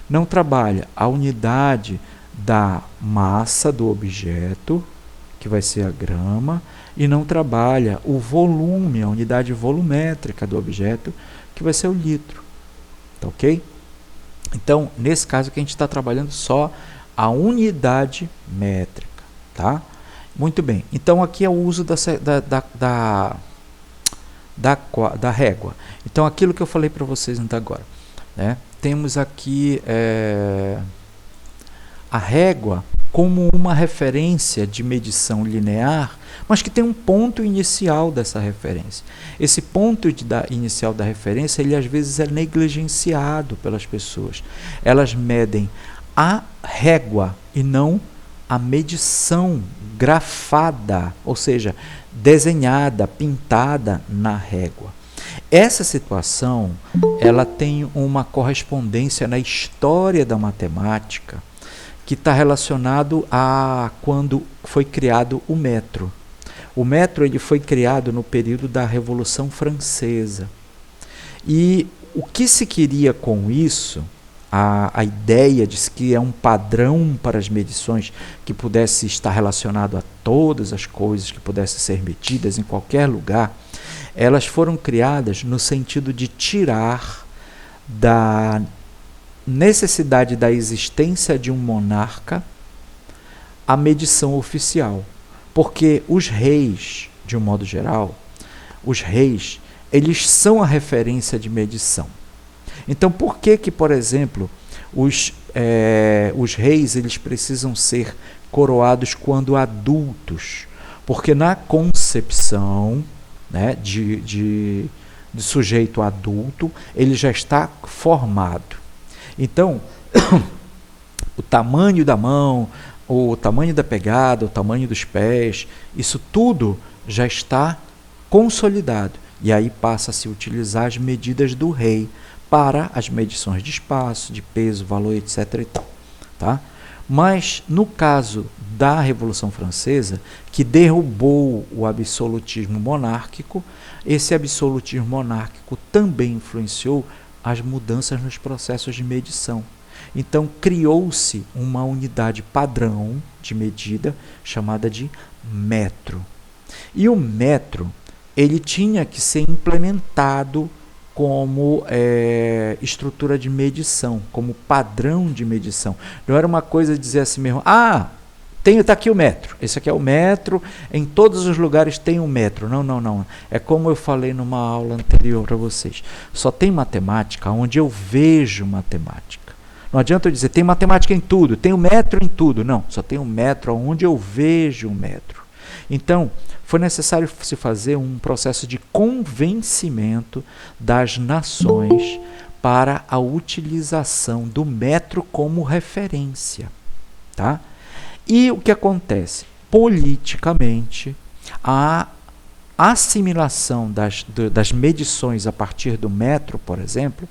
Não trabalha a unidade da massa do objeto, que vai ser a grama. E não trabalha o volume, a unidade volumétrica do objeto, que vai ser o litro. Tá ok? Então, nesse caso aqui a gente está trabalhando só a unidade métrica, tá? Muito bem. Então, aqui é o uso da régua. Então, aquilo que eu falei para vocês até agora, né? Temos aqui a régua como uma referência de medição linear, mas que tem um ponto inicial dessa referência. Esse ponto inicial da referência, ele às vezes é negligenciado pelas pessoas. Elas medem a régua e não a medição grafada, ou seja, desenhada, pintada na régua. Essa situação, ela tem uma correspondência na história da matemática, que está relacionado a quando foi criado o metro. O metro ele foi criado no período da Revolução Francesa. E o que se queria com isso, a ideia de que é um padrão para as medições que pudesse estar relacionado a todas as coisas que pudessem ser medidas em qualquer lugar, elas foram criadas no sentido de tirar da necessidade da existência de um monarca a medição oficial. Porque os reis, de um modo geral, os reis, eles são a referência de medição. Então, por que, por exemplo, os reis eles precisam ser coroados quando adultos? Porque na concepção, né, de sujeito adulto, ele já está formado. Então, o tamanho da mão, o tamanho da pegada, o tamanho dos pés, isso tudo já está consolidado. E aí passa a se utilizar as medidas do rei para as medições de espaço, de peso, valor, etc. e tal, tá? Mas, no caso da Revolução Francesa, que derrubou o absolutismo monárquico, esse absolutismo monárquico também influenciou as mudanças nos processos de medição. Então, criou-se uma unidade padrão de medida chamada de metro. E o metro, ele tinha que ser implementado como estrutura de medição, como padrão de medição. Não era uma coisa de dizer assim mesmo, está aqui o metro, esse aqui é o metro, em todos os lugares tem um metro. Não, não, não. É como eu falei numa aula anterior para vocês. Só tem matemática onde eu vejo matemática. Não adianta eu dizer, tem matemática em tudo, tem o metro em tudo. Não, só tem o metro onde eu vejo o metro. Então, foi necessário se fazer um processo de convencimento das nações para a utilização do metro como referência, tá? E o que acontece? Politicamente, a assimilação das medições a partir do metro, por exemplo,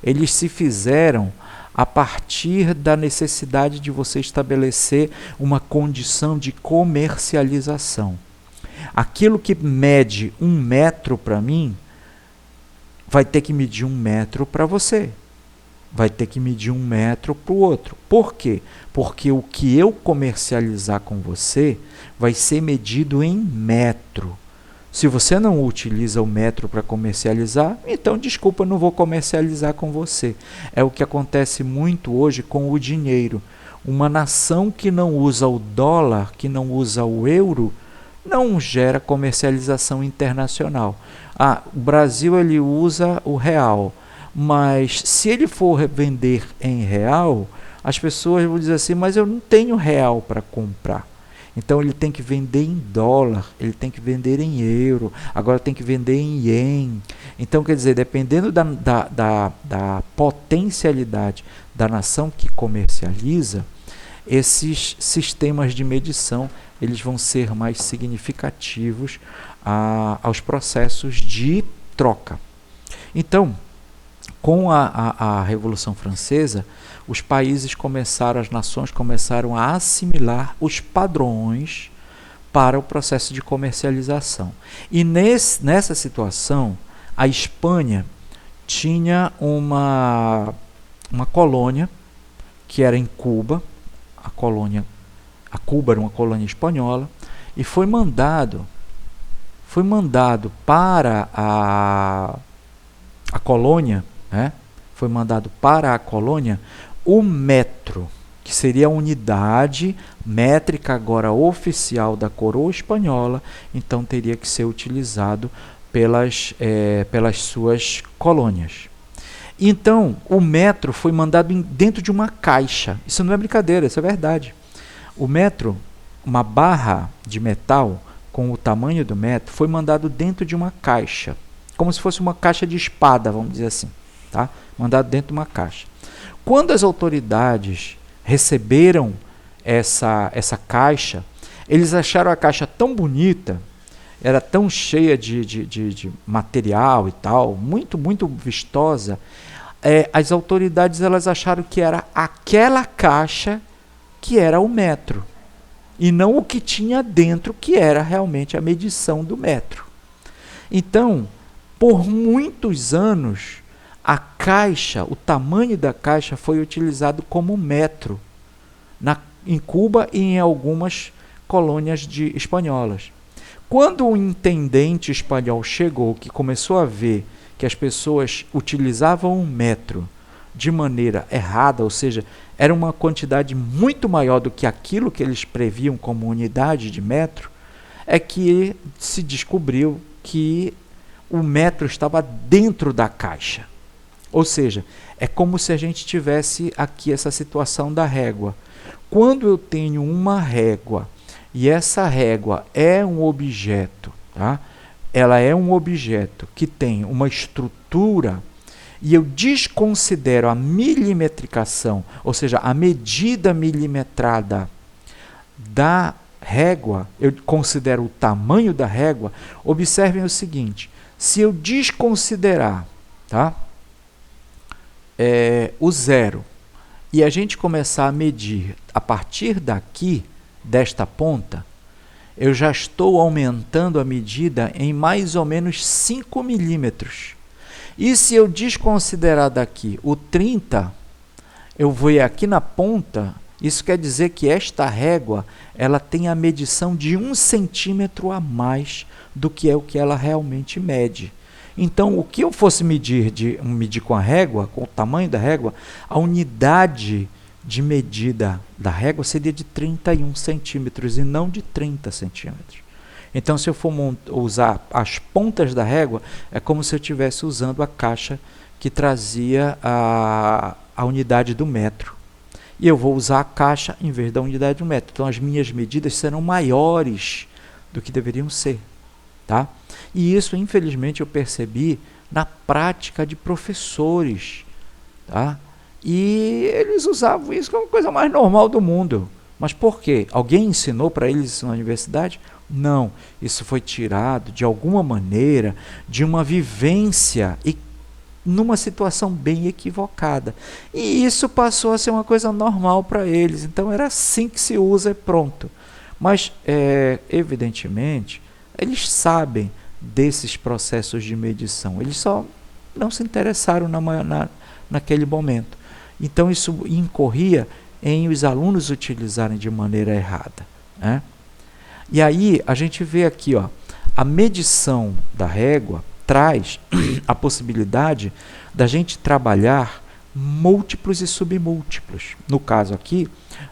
eles se fizeram a partir da necessidade de você estabelecer uma condição de comercialização. Aquilo que mede 1 metro para mim, vai ter que medir 1 metro para você. Vai ter que medir 1 metro para o outro. Por quê? Porque o que eu comercializar com você vai ser medido em metro. Se você não utiliza o metro para comercializar, então desculpa, não vou comercializar com você. É o que acontece muito hoje com o dinheiro. Uma nação que não usa o dólar, que não usa o euro, não gera comercialização internacional. O Brasil ele usa o real, mas se ele for vender em real, as pessoas vão dizer assim, mas eu não tenho real para comprar. Então ele tem que vender em dólar, ele tem que vender em euro, agora tem que vender em ien. Então, quer dizer, dependendo da potencialidade da nação que comercializa, esses sistemas de medição eles vão ser mais significativos aos processos de troca. Então, com a Revolução Francesa, os países as nações começaram a assimilar os padrões para o processo de comercialização. E nessa situação, a Espanha tinha uma colônia que era em Cuba, a Cuba era uma colônia espanhola, e foi mandado para a colônia, né? Foi mandado para a colônia o metro, que seria a unidade métrica agora oficial da coroa espanhola, então teria que ser utilizado pelas suas colônias. Então, o metro foi mandado dentro de uma caixa. Isso não é brincadeira, isso é verdade. O metro, uma barra de metal com o tamanho do metro, foi mandado dentro de uma caixa, como se fosse uma caixa de espada, vamos dizer assim, tá? Mandado dentro de uma caixa. Quando as autoridades receberam essa caixa, eles acharam a caixa tão bonita, era tão cheia de material e tal, muito, muito vistosa, as autoridades elas acharam que era aquela caixa que era o metro, e não o que tinha dentro, que era realmente a medição do metro. Então, por muitos anos, a caixa, o tamanho da caixa foi utilizado como metro em Cuba e em algumas colônias espanholas. Quando o intendente espanhol chegou, que começou a ver que as pessoas utilizavam um metro de maneira errada, ou seja, era uma quantidade muito maior do que aquilo que eles previam como unidade de metro, é que se descobriu que o metro estava dentro da caixa. Ou seja, é como se a gente tivesse aqui essa situação da régua. Quando eu tenho uma régua e essa régua é um objeto, tá? Ela é um objeto que tem uma estrutura e eu desconsidero a milimetricação, ou seja, a medida milimetrada da régua, eu considero o tamanho da régua. Observem o seguinte, se eu desconsiderar, tá? O zero, e a gente começar a medir a partir daqui, desta ponta, eu já estou aumentando a medida em mais ou menos 5 milímetros. E se eu desconsiderar daqui o 30, eu vou aqui na ponta, isso quer dizer que esta régua ela tem a medição de 1 centímetro a mais do que é o que ela realmente mede. Então, o que eu fosse medir com a régua, com o tamanho da régua, a unidade de medida da régua seria de 31 centímetros e não de 30 centímetros. Então, se eu for usar as pontas da régua, é como se eu estivesse usando a caixa que trazia a unidade do metro. E eu vou usar a caixa em vez da unidade do metro. Então, as minhas medidas serão maiores do que deveriam ser. Tá? E isso, infelizmente, eu percebi na prática de professores. Tá? E eles usavam isso como a coisa mais normal do mundo. Mas por quê? Alguém ensinou para eles isso na universidade? Não. Isso foi tirado, de alguma maneira, de uma vivência numa situação bem equivocada. E isso passou a ser uma coisa normal para eles. Então era assim que se usa e pronto. Mas, evidentemente, eles sabem desses processos de medição. Eles só não se interessaram naquele momento. Então isso incorria em os alunos utilizarem de maneira errada, né? E aí a gente vê aqui, ó, a medição da régua traz a possibilidade da gente trabalhar múltiplos e submúltiplos. No caso aqui,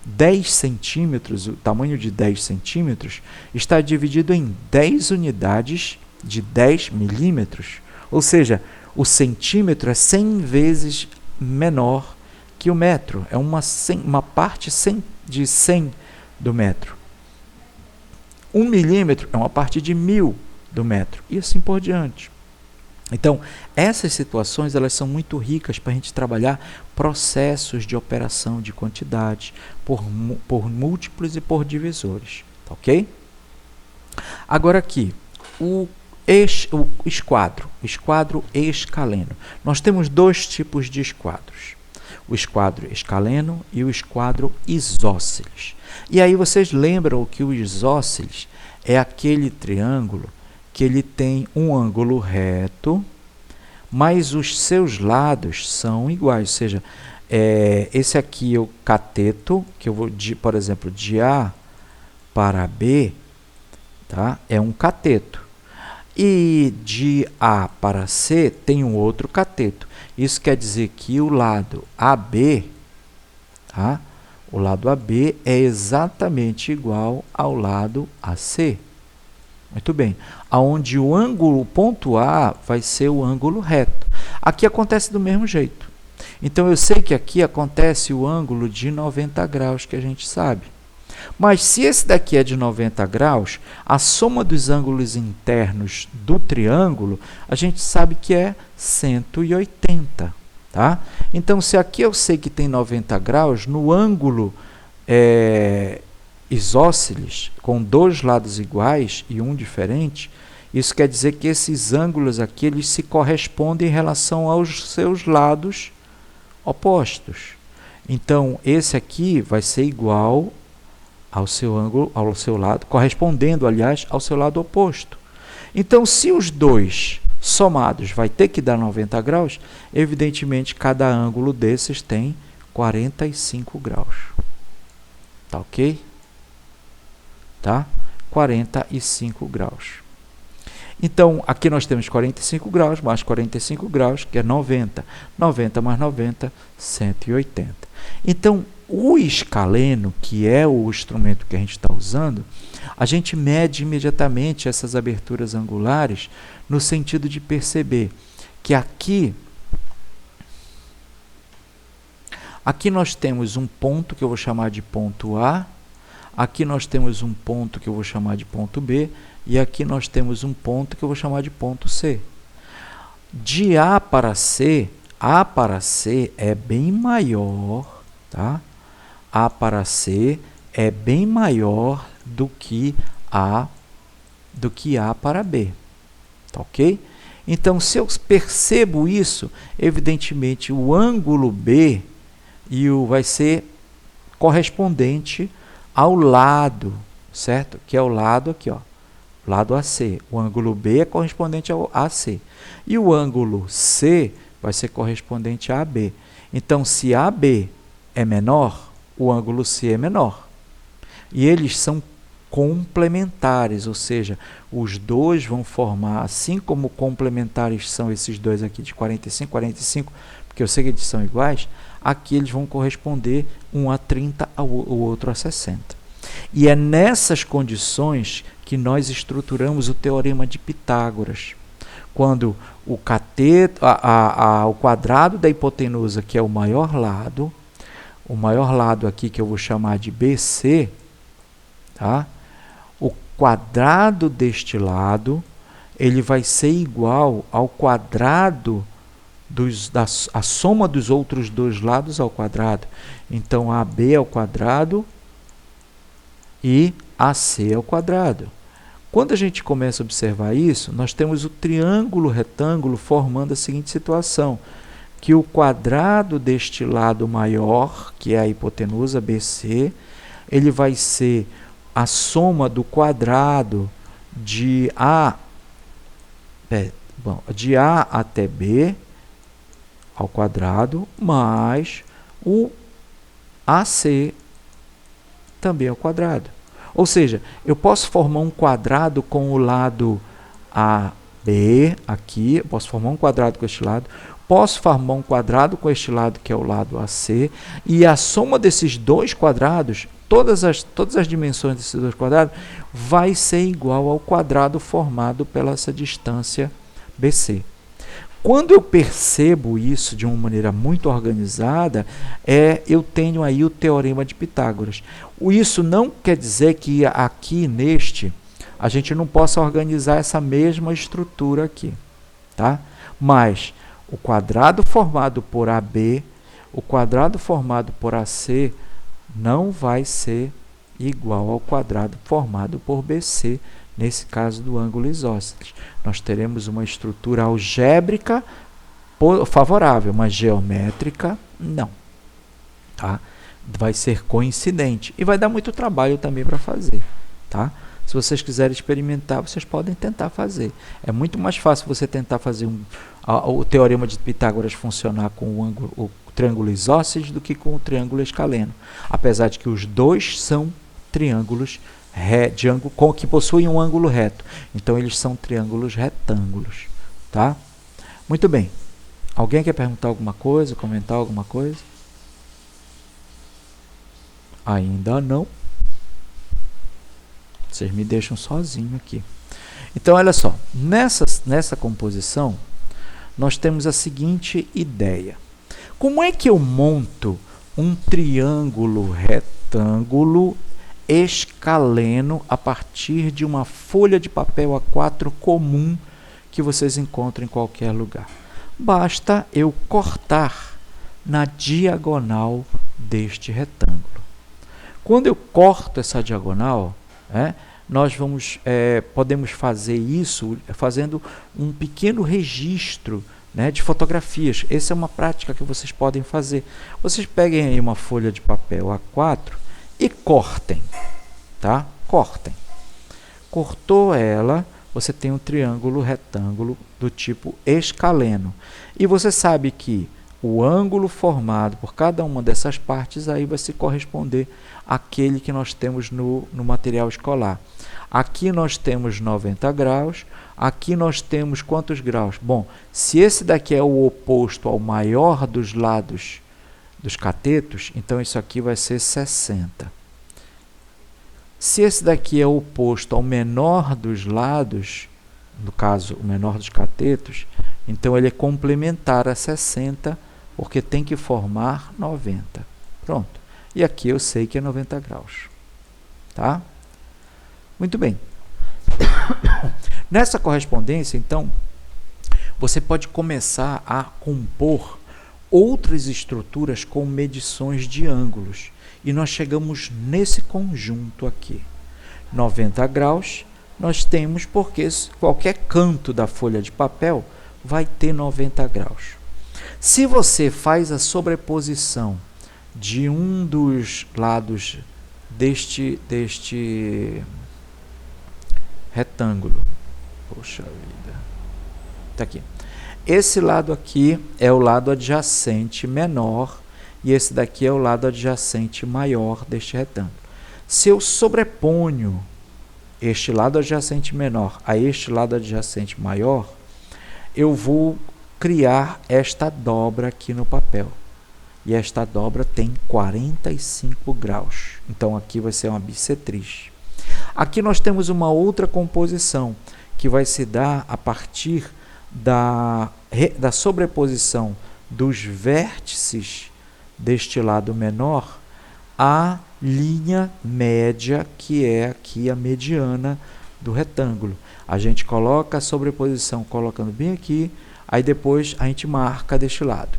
10 centímetros, o tamanho de 10 centímetros, está dividido em 10 unidades de 10 milímetros. Ou seja, o centímetro é 100 vezes menor que o metro. É uma parte de 100 do metro. 1 milímetro é uma parte de 1000 do metro. E assim por diante. Então, essas situações elas são muito ricas para a gente trabalhar processos de operação de quantidade por múltiplos e por divisores. Tá, ok? Agora aqui, o esquadro escaleno. Nós temos dois tipos de esquadros. O esquadro escaleno e o esquadro isósceles. E aí vocês lembram que o isósceles é aquele triângulo que ele tem um ângulo reto, mas os seus lados são iguais. Ou seja, esse aqui é o cateto, que eu vou, por exemplo, de A para B, tá? É um cateto. E de A para C tem um outro cateto. Isso quer dizer que o lado AB, tá? O lado AB é exatamente igual ao lado AC. Muito bem. Aonde o ângulo, o ponto A, vai ser o ângulo reto. Aqui acontece do mesmo jeito. Então, eu sei que aqui acontece o ângulo de 90 graus, que a gente sabe. Mas se esse daqui é de 90 graus, a soma dos ângulos internos do triângulo, a gente sabe que é 180. Tá? Então, se aqui eu sei que tem 90 graus, no ângulo isósceles, com dois lados iguais e um diferente, isso quer dizer que esses ângulos aqui eles se correspondem em relação aos seus lados opostos. Então, esse aqui vai ser igual ao seu ângulo, ao seu lado, correspondendo, aliás, ao seu lado oposto. Então, se os dois somados vai ter que dar 90 graus, evidentemente, cada ângulo desses tem 45 graus. Tá ok? Tá? 45 graus. Então, aqui nós temos 45 graus, mais 45 graus, que é 90. 90 mais 90, 180. Então, o escaleno, que é o instrumento que a gente está usando, a gente mede imediatamente essas aberturas angulares no sentido de perceber que aqui nós temos um ponto que eu vou chamar de ponto A, aqui nós temos um ponto que eu vou chamar de ponto B, e aqui nós temos um ponto que eu vou chamar de ponto C. De A para C é bem maior, tá? A para C é bem maior do que A para B, tá ok? Então, se eu percebo isso, evidentemente o ângulo B vai ser correspondente ao lado, certo? Que é o lado aqui, ó, lado AC. O ângulo B é correspondente ao AC. E o ângulo C vai ser correspondente a AB. Então, se AB é menor, o ângulo C é menor. E eles são complementares, ou seja, os dois vão formar, assim como complementares são esses dois aqui de 45, 45, porque eu sei que eles são iguais, aqui eles vão corresponder um a 30, o outro a 60. E é nessas condições que nós estruturamos o teorema de Pitágoras. Quando o cateto, o quadrado da hipotenusa, que é o maior lado aqui que eu vou chamar de BC, tá? O quadrado deste lado, ele vai ser igual ao quadrado a soma dos outros dois lados ao quadrado. Então, AB ao quadrado e AC ao quadrado. Quando a gente começa a observar isso, nós temos o triângulo retângulo formando a seguinte situação, que o quadrado deste lado maior, que é a hipotenusa BC, ele vai ser a soma do quadrado de A até B ao quadrado, mais o AC também ao quadrado. Ou seja, eu posso formar um quadrado com o lado AB aqui, eu posso formar um quadrado com este lado, posso formar um quadrado com este lado, que é o lado AC, e a soma desses dois quadrados, todas as dimensões desses dois quadrados, vai ser igual ao quadrado formado pela essa distância BC. Quando eu percebo isso de uma maneira muito organizada, eu tenho aí o Teorema de Pitágoras. Isso não quer dizer que aqui neste, a gente não possa organizar essa mesma estrutura aqui, tá? Mas o quadrado formado por AB, o quadrado formado por AC, não vai ser igual ao quadrado formado por BC, nesse caso do ângulo isósceles. Nós teremos uma estrutura algébrica favorável, mas geométrica não. Tá? Vai ser coincidente e vai dar muito trabalho também para fazer. Tá? Se vocês quiserem experimentar, vocês podem tentar fazer. É muito mais fácil você tentar fazer o teorema de Pitágoras funcionar com o triângulo isósceles do que com o triângulo escaleno. Apesar de que os dois são triângulos que possuem um ângulo reto. Então, eles são triângulos retângulos. Tá? Muito bem. Alguém quer perguntar alguma coisa, comentar alguma coisa? Ainda não. Vocês me deixam sozinho aqui. Então, olha só. Nessa composição, nós temos a seguinte ideia. Como é que eu monto um triângulo retângulo escaleno a partir de uma folha de papel A4 comum que vocês encontram em qualquer lugar? Basta eu cortar na diagonal deste retângulo. Quando eu corto essa diagonal, nós podemos fazer isso fazendo um pequeno registro de fotografias. Essa é uma prática que vocês podem fazer. Vocês peguem aí uma folha de papel A4 e cortem, tá? Cortem. Cortou ela, você tem um triângulo retângulo do tipo escaleno. E você sabe que o ângulo formado por cada uma dessas partes aí vai se corresponder àquele que nós temos no material escolar. Aqui nós temos 90 graus, aqui nós temos quantos graus? Bom, se esse daqui é o oposto ao maior dos lados dos catetos, então isso aqui vai ser 60. Se esse daqui é o oposto ao menor dos lados, no caso, o menor dos catetos, então ele é complementar a 60, porque tem que formar 90. Pronto. E aqui eu sei que é 90 graus. Tá? Muito bem. Nessa correspondência, então, você pode começar a compor outras estruturas com medições de ângulos. E nós chegamos nesse conjunto aqui. 90 graus, nós temos porque qualquer canto da folha de papel vai ter 90 graus. Se você faz a sobreposição de um dos lados deste retângulo, poxa vida, está aqui. Esse lado aqui é o lado adjacente menor e esse daqui é o lado adjacente maior deste retângulo. Se eu sobreponho este lado adjacente menor a este lado adjacente maior, eu vou criar esta dobra aqui no papel. E esta dobra tem 45 graus. Então, aqui vai ser uma bissetriz. Aqui nós temos uma outra composição que vai se dar a partir da sobreposição dos vértices deste lado menor à linha média, que é aqui a mediana do retângulo. A gente coloca a sobreposição colocando bem aqui, aí depois a gente marca deste lado.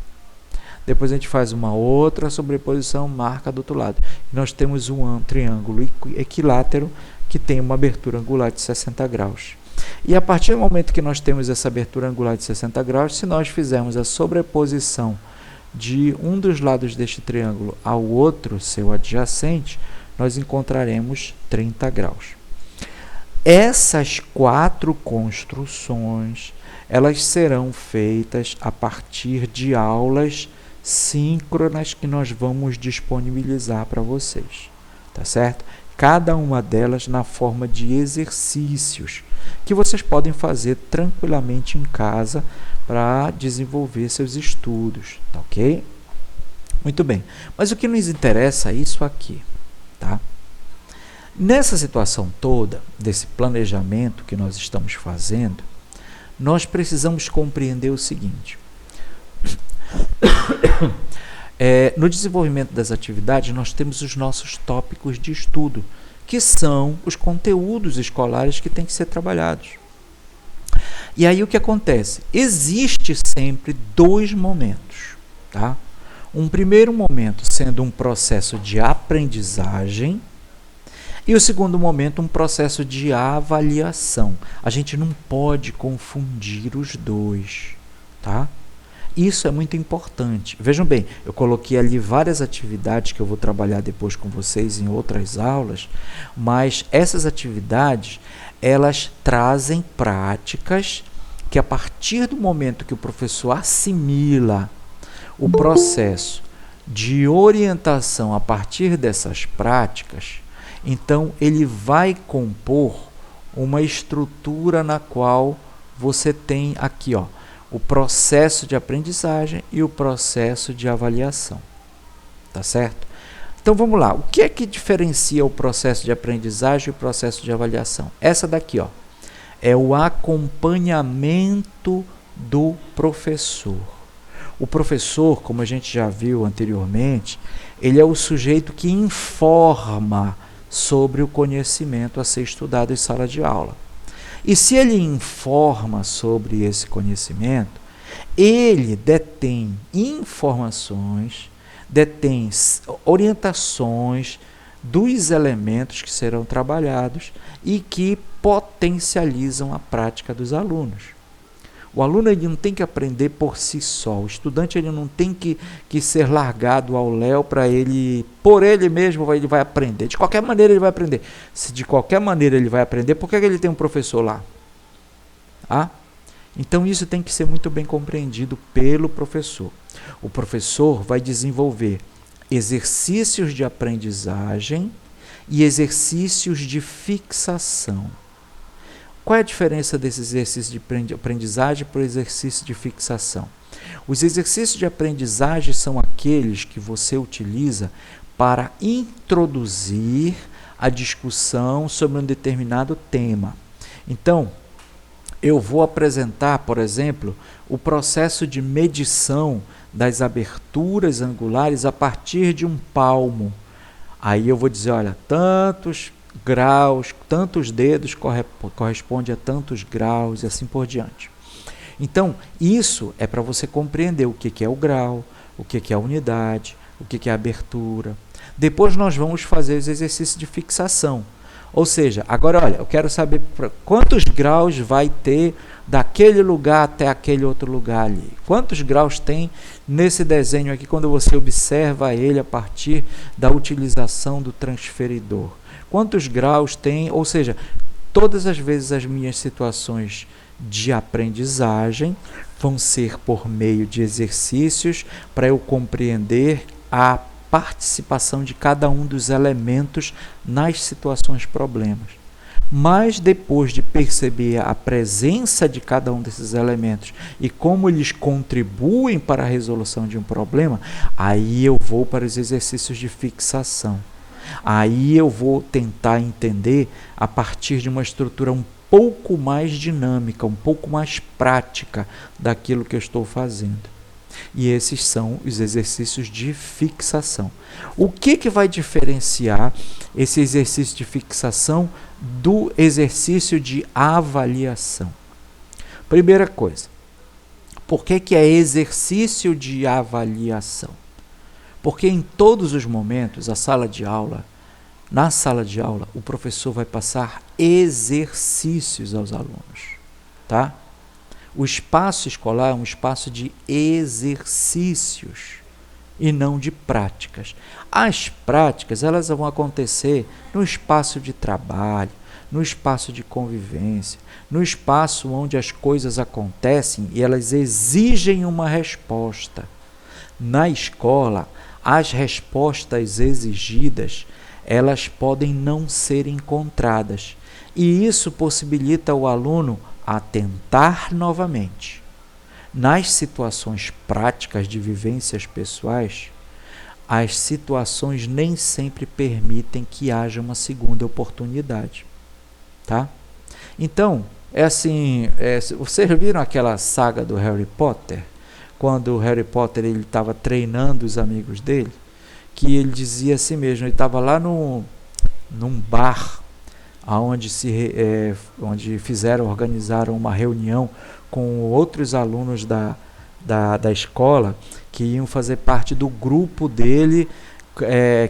Depois a gente faz uma outra sobreposição, marca do outro lado. Nós temos um triângulo equilátero que tem uma abertura angular de 60 graus. E a partir do momento que nós temos essa abertura angular de 60 graus, se nós fizermos a sobreposição de um dos lados deste triângulo ao outro, seu adjacente, nós encontraremos 30 graus. Essas 4 construções, elas serão feitas a partir de aulas síncronas que nós vamos disponibilizar para vocês, tá certo? Cada uma delas na forma de exercícios que vocês podem fazer tranquilamente em casa para desenvolver seus estudos, tá ok? Muito bem, mas o que nos interessa é isso aqui, tá? Nessa situação toda, desse planejamento que nós estamos fazendo, nós precisamos compreender o seguinte. No desenvolvimento das atividades, nós temos os nossos tópicos de estudo, que são os conteúdos escolares que têm que ser trabalhados. E aí o que acontece? Existe sempre 2 momentos, tá? Um primeiro momento sendo um processo de aprendizagem e o segundo momento um processo de avaliação. A gente não pode confundir os dois, tá? Isso é muito importante. Vejam bem, eu coloquei ali várias atividades que eu vou trabalhar depois com vocês em outras aulas, mas essas atividades, elas trazem práticas que a partir do momento que o professor assimila o processo de orientação a partir dessas práticas, então ele vai compor uma estrutura na qual você tem aqui, ó, o processo de aprendizagem e o processo de avaliação, tá certo? Então vamos lá, o que é que diferencia o processo de aprendizagem e o processo de avaliação? Essa daqui, ó, é o acompanhamento do professor. O professor, como a gente já viu anteriormente, ele é o sujeito que informa sobre o conhecimento a ser estudado em sala de aula. E se ele informa sobre esse conhecimento, ele detém informações, detém orientações dos elementos que serão trabalhados e que potencializam a prática dos alunos. O aluno ele não tem que aprender por si só, o estudante ele não tem que ser largado ao léu para ele, por ele mesmo, ele vai aprender. De qualquer maneira ele vai aprender. Se de qualquer maneira ele vai aprender, por que ele tem um professor lá? Então isso tem que ser muito bem compreendido pelo professor. O professor vai desenvolver exercícios de aprendizagem e exercícios de fixação. Qual é a diferença desse exercício de aprendizagem para o exercício de fixação? Os exercícios de aprendizagem são aqueles que você utiliza para introduzir a discussão sobre um determinado tema. Então, eu vou apresentar, por exemplo, o processo de medição das aberturas angulares a partir de um palmo. Aí eu vou dizer, olha, tantos graus, tantos dedos corresponde a tantos graus e assim por diante. Então, isso é para você compreender o que é o grau, o que é a unidade, o que é a abertura. Depois nós vamos fazer os exercícios de fixação. Ou seja, agora olha, eu quero saber quantos graus vai ter daquele lugar até aquele outro lugar ali. Quantos graus tem nesse desenho aqui quando você observa ele a partir da utilização do transferidor? Quantos graus tem, ou seja, todas as vezes as minhas situações de aprendizagem vão ser por meio de exercícios para eu compreender a participação de cada um dos elementos nas situações problemas. Mas depois de perceber a presença de cada um desses elementos e como eles contribuem para a resolução de um problema, aí eu vou para os exercícios de fixação. Aí eu vou tentar entender a partir de uma estrutura um pouco mais dinâmica, um pouco mais prática daquilo que eu estou fazendo. E esses são os exercícios de fixação. O que vai diferenciar esse exercício de fixação do exercício de avaliação? Primeira coisa, por que é exercício de avaliação? Porque em todos os momentos a sala de aula Na sala de aula, o professor vai passar exercícios aos alunos, tá? O espaço escolar é um espaço de exercícios e não de práticas. As práticas, elas vão acontecer no espaço de trabalho, no espaço de convivência, no espaço onde as coisas acontecem e elas exigem uma resposta. Na escola, as respostas exigidas, elas podem não ser encontradas. E isso possibilita o aluno a tentar novamente. Nas situações práticas de vivências pessoais, as situações nem sempre permitem que haja uma segunda oportunidade. Tá? Então, vocês viram aquela saga do Harry Potter? Quando o Harry Potter estava treinando os amigos dele, que ele dizia a si mesmo, ele estava lá num bar, onde organizaram uma reunião com outros alunos da escola, que iam fazer parte do grupo dele,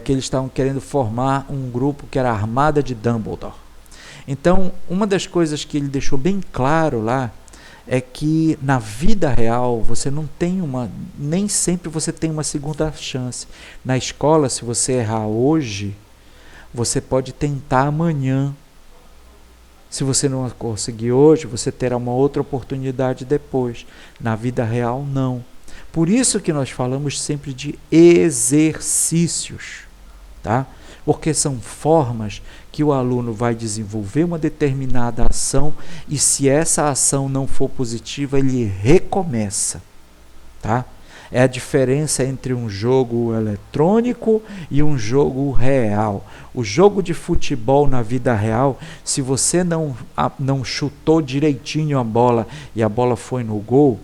que eles estavam querendo formar um grupo que era a Armada de Dumbledore. Então, uma das coisas que ele deixou bem claro lá, é que na vida real você não tem nem sempre você tem uma segunda chance. Na escola, se você errar hoje, você pode tentar amanhã. Se você não conseguir hoje, você terá uma outra oportunidade depois. Na vida real, não. Por isso que nós falamos sempre de exercícios, tá? Porque são formas que o aluno vai desenvolver uma determinada ação e se essa ação não for positiva, ele recomeça, tá? É a diferença entre um jogo eletrônico e um jogo real. O jogo de futebol na vida real, se você não chutou direitinho a bola e a bola foi no gol,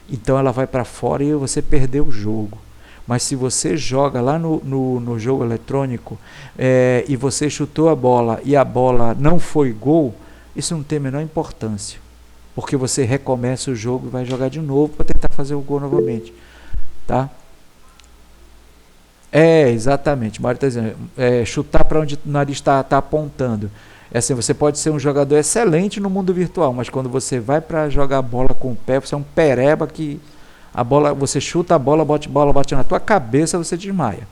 então ela vai para fora e você perdeu o jogo. Mas se você joga lá no jogo eletrônico e você chutou a bola e a bola não foi gol, isso não tem a menor importância. Porque você recomeça o jogo e vai jogar de novo para tentar fazer o gol novamente. Tá? Exatamente. Mário está dizendo, chutar para onde o nariz está apontando. Assim, você pode ser um jogador excelente no mundo virtual, mas quando você vai para jogar bola com o pé, você é um pereba que a bola, você chuta a bola bate na tua cabeça, você desmaia.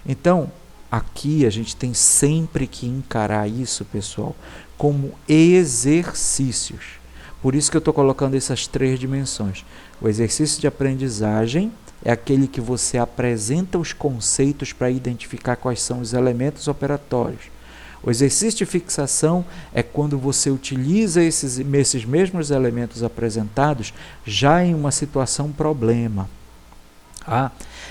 Então, aqui a gente tem sempre que encarar isso, pessoal, como exercícios. Por isso que eu estou colocando essas 3 dimensões. O exercício de aprendizagem é aquele que você apresenta os conceitos para identificar quais são os elementos operatórios. O exercício de fixação é quando você utiliza esses mesmos elementos apresentados já em uma situação problema.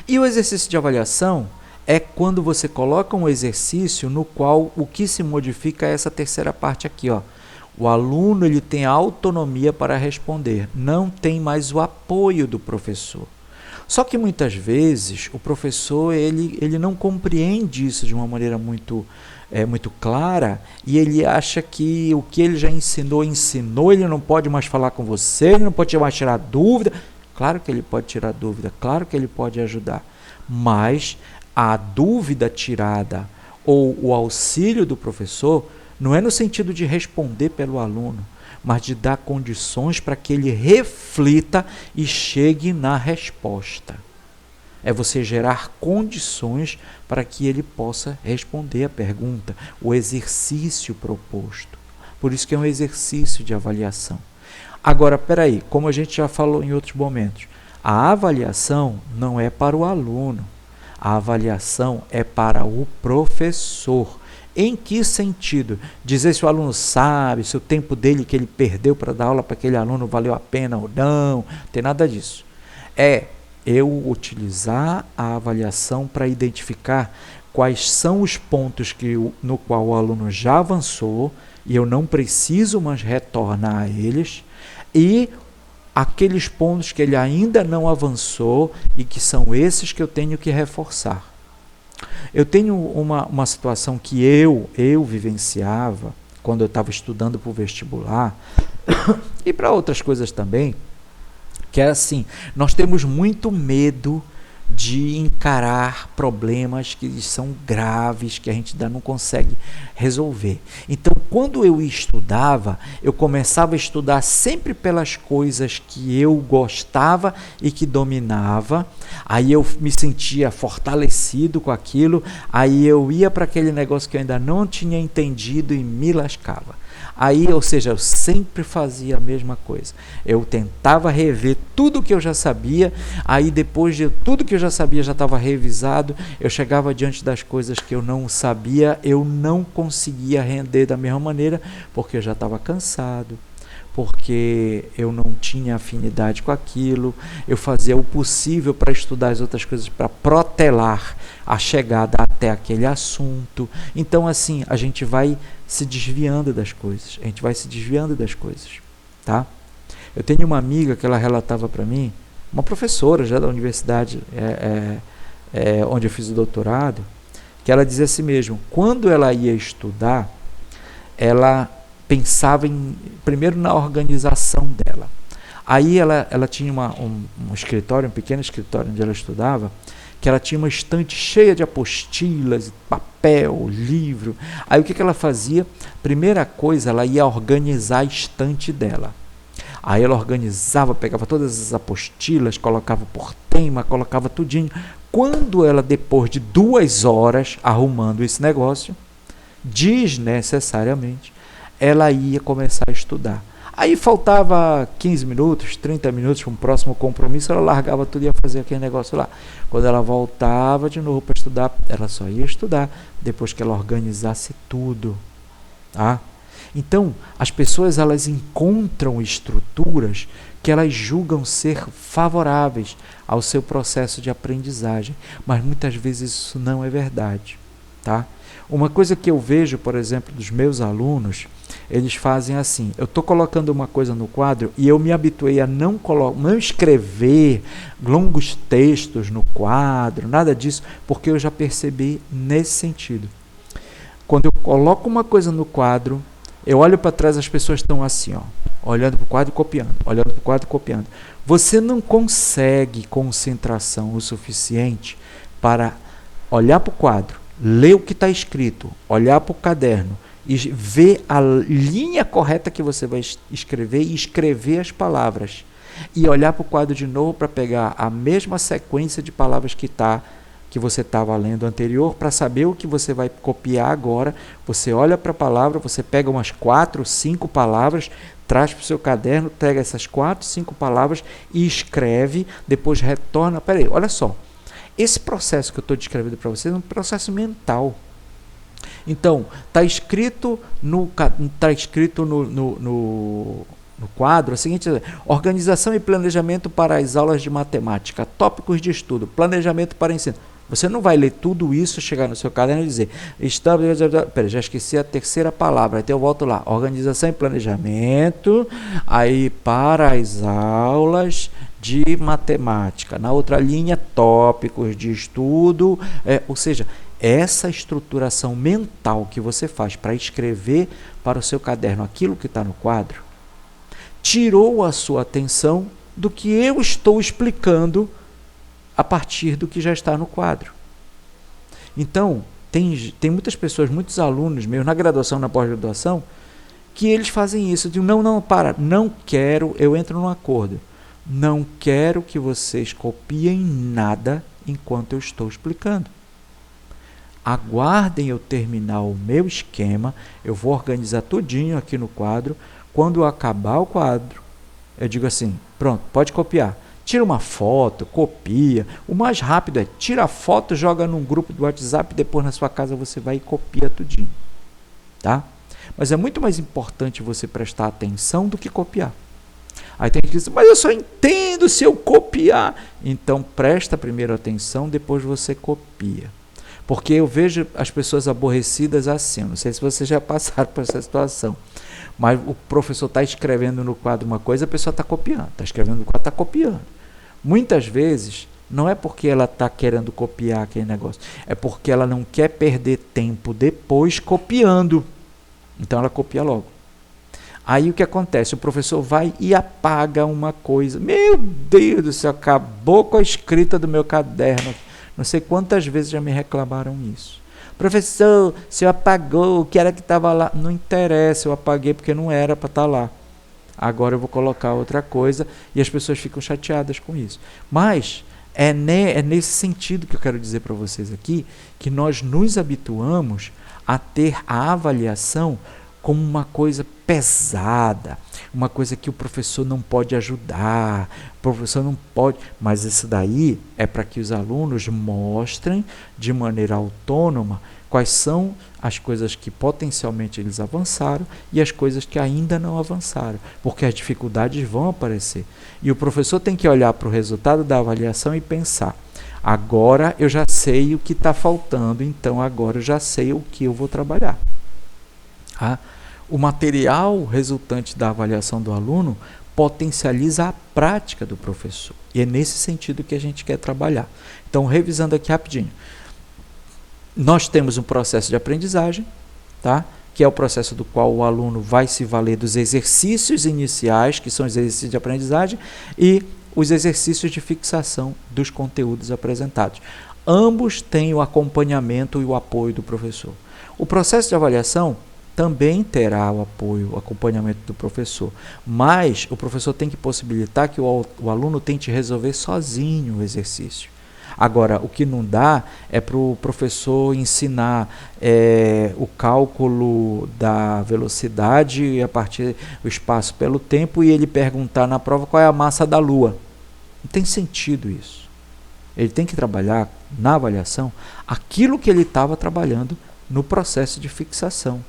E o exercício de avaliação é quando você coloca um exercício no qual o que se modifica é essa terceira parte aqui. O aluno ele tem autonomia para responder, não tem mais o apoio do professor. Só que muitas vezes o professor ele não compreende isso de uma maneira muito clara e ele acha que o que ele já ensinou, ele não pode mais falar com você, ele não pode mais tirar dúvida. Claro que ele pode tirar dúvida, claro que ele pode ajudar, mas a dúvida tirada ou o auxílio do professor não é no sentido de responder pelo aluno, mas de dar condições para que ele reflita e chegue na resposta. É você gerar condições para que ele possa responder a pergunta, o exercício proposto. Por isso que é um exercício de avaliação. Agora, peraí, como a gente já falou em outros momentos, a avaliação não é para o aluno, a avaliação é para o professor. Em que sentido? Dizer se o aluno sabe, se o tempo dele que ele perdeu para dar aula para aquele aluno valeu a pena ou não, não tem nada disso. É eu utilizar a avaliação para identificar quais são os pontos no qual o aluno já avançou e eu não preciso mais retornar a eles, e aqueles pontos que ele ainda não avançou e que são esses que eu tenho que reforçar. Eu tenho uma situação que eu vivenciava quando eu estava estudando para o vestibular e para outras coisas também, que é assim, nós temos muito medo de encarar problemas que são graves, que a gente ainda não consegue resolver. Então, quando eu estudava, eu começava a estudar sempre pelas coisas que eu gostava e que dominava, aí eu me sentia fortalecido com aquilo, aí eu ia para aquele negócio que eu ainda não tinha entendido e me lascava. Aí, ou seja, eu sempre fazia a mesma coisa. Eu tentava rever tudo que eu já sabia, aí depois de tudo que eu já sabia já estava revisado, eu chegava diante das coisas que eu não sabia, eu não conseguia render da mesma maneira, porque eu já estava cansado, porque eu não tinha afinidade com aquilo, eu fazia o possível para estudar as outras coisas, para protelar a chegada até aquele assunto. Então, assim, a gente vai se desviando das coisas, tá? Eu tenho uma amiga que ela relatava para mim, uma professora já da universidade onde eu fiz o doutorado, que ela dizia assim mesmo, quando ela ia estudar, ela pensava primeiro na organização dela. Aí ela tinha um escritório, um pequeno escritório onde ela estudava, que ela tinha uma estante cheia de apostilas, papel, livro. Aí o que ela fazia? Primeira coisa, ela ia organizar a estante dela. Aí ela organizava, pegava todas as apostilas, colocava por tema, colocava tudinho. Quando ela, depois de 2 horas arrumando esse negócio, desnecessariamente, ela ia começar a estudar. Aí faltava 15 minutos, 30 minutos para um próximo compromisso, ela largava tudo e ia fazer aquele negócio lá. Quando ela voltava de novo para estudar, ela só ia estudar depois que ela organizasse tudo. Tá? Então, as pessoas elas encontram estruturas que elas julgam ser favoráveis ao seu processo de aprendizagem, mas muitas vezes isso não é verdade. Tá? Uma coisa que eu vejo, por exemplo, dos meus alunos, eles fazem assim, eu estou colocando uma coisa no quadro e eu me habituei a não escrever longos textos no quadro, nada disso, porque eu já percebi nesse sentido. Quando eu coloco uma coisa no quadro, eu olho para trás, as pessoas estão assim, ó, olhando para o quadro e copiando, olhando para o quadro e copiando. Você não consegue concentração o suficiente para olhar para o quadro, ler o que está escrito, olhar para o caderno e ver a linha correta que você vai escrever e escrever as palavras. E olhar para o quadro de novo para pegar a mesma sequência de palavras que você estava lendo anterior, para saber o que você vai copiar agora. Você olha para a palavra, você pega umas 4, 5 palavras, traz para o seu caderno, pega essas 4, 5 palavras e escreve, depois retorna. Peraí, olha só. Esse processo que eu estou descrevendo para vocês é um processo mental. Então, está escrito no quadro a seguinte: organização e planejamento para as aulas de matemática, tópicos de estudo, planejamento para ensino. Você não vai ler tudo isso, chegar no seu caderno e dizer, peraí, já esqueci a terceira palavra, então eu volto lá, organização e planejamento, aí para as aulas de matemática, na outra linha, tópicos de estudo, ou seja, essa estruturação mental que você faz para escrever para o seu caderno aquilo que está no quadro, tirou a sua atenção do que eu estou explicando a partir do que já está no quadro. Então, tem muitas pessoas, muitos alunos meus, na graduação, na pós-graduação, que eles fazem isso, de não quero, eu entro num acordo, não quero que vocês copiem nada enquanto eu estou explicando. Aguardem eu terminar o meu esquema, eu vou organizar tudinho aqui no quadro, quando eu acabar o quadro, eu digo assim, pronto, pode copiar. Tira uma foto, copia. O mais rápido é tira a foto, joga num grupo do WhatsApp, depois na sua casa você vai e copia tudinho. Tá? Mas é muito mais importante você prestar atenção do que copiar. Aí tem que dizer, mas eu só entendo se eu copiar. Então presta primeiro atenção, depois você copia. Porque eu vejo as pessoas aborrecidas assim, não sei se vocês já passaram por essa situação, mas o professor está escrevendo no quadro uma coisa, a pessoa está copiando, está escrevendo no quadro, está copiando. Muitas vezes, não é porque ela está querendo copiar aquele negócio, é porque ela não quer perder tempo depois copiando. Então ela copia logo. Aí o que acontece? O professor vai e apaga uma coisa. Meu Deus do céu, acabou com a escrita do meu caderno. Não sei quantas vezes já me reclamaram isso. Professor, o senhor apagou, o que era que estava lá? Não interessa, eu apaguei porque não era para estar lá. Agora eu vou colocar outra coisa e as pessoas ficam chateadas com isso. Mas é nesse sentido que eu quero dizer para vocês aqui, que nós nos habituamos a ter a avaliação como uma coisa pesada, uma coisa que o professor não pode ajudar, o professor não pode, mas isso daí é para que os alunos mostrem de maneira autônoma quais são as coisas que potencialmente eles avançaram e as coisas que ainda não avançaram, porque as dificuldades vão aparecer. E o professor tem que olhar para o resultado da avaliação e pensar, agora eu já sei o que está faltando, então agora eu já sei o que eu vou trabalhar. O material resultante da avaliação do aluno potencializa a prática do professor. E é nesse sentido que a gente quer trabalhar. Então, revisando aqui rapidinho. Nós temos um processo de aprendizagem, tá? Que é o processo do qual o aluno vai se valer dos exercícios iniciais, que são os exercícios de aprendizagem, e os exercícios de fixação dos conteúdos apresentados. Ambos têm o acompanhamento e o apoio do professor. O processo de avaliação também terá o apoio, o acompanhamento do professor, mas o professor tem que possibilitar que o aluno tente resolver sozinho o exercício. Agora, o que não dá é para o professor ensinar o cálculo da velocidade a partir do espaço pelo tempo e ele perguntar na prova qual é a massa da Lua. Não tem sentido isso. Ele tem que trabalhar na avaliação aquilo que ele estava trabalhando no processo de fixação.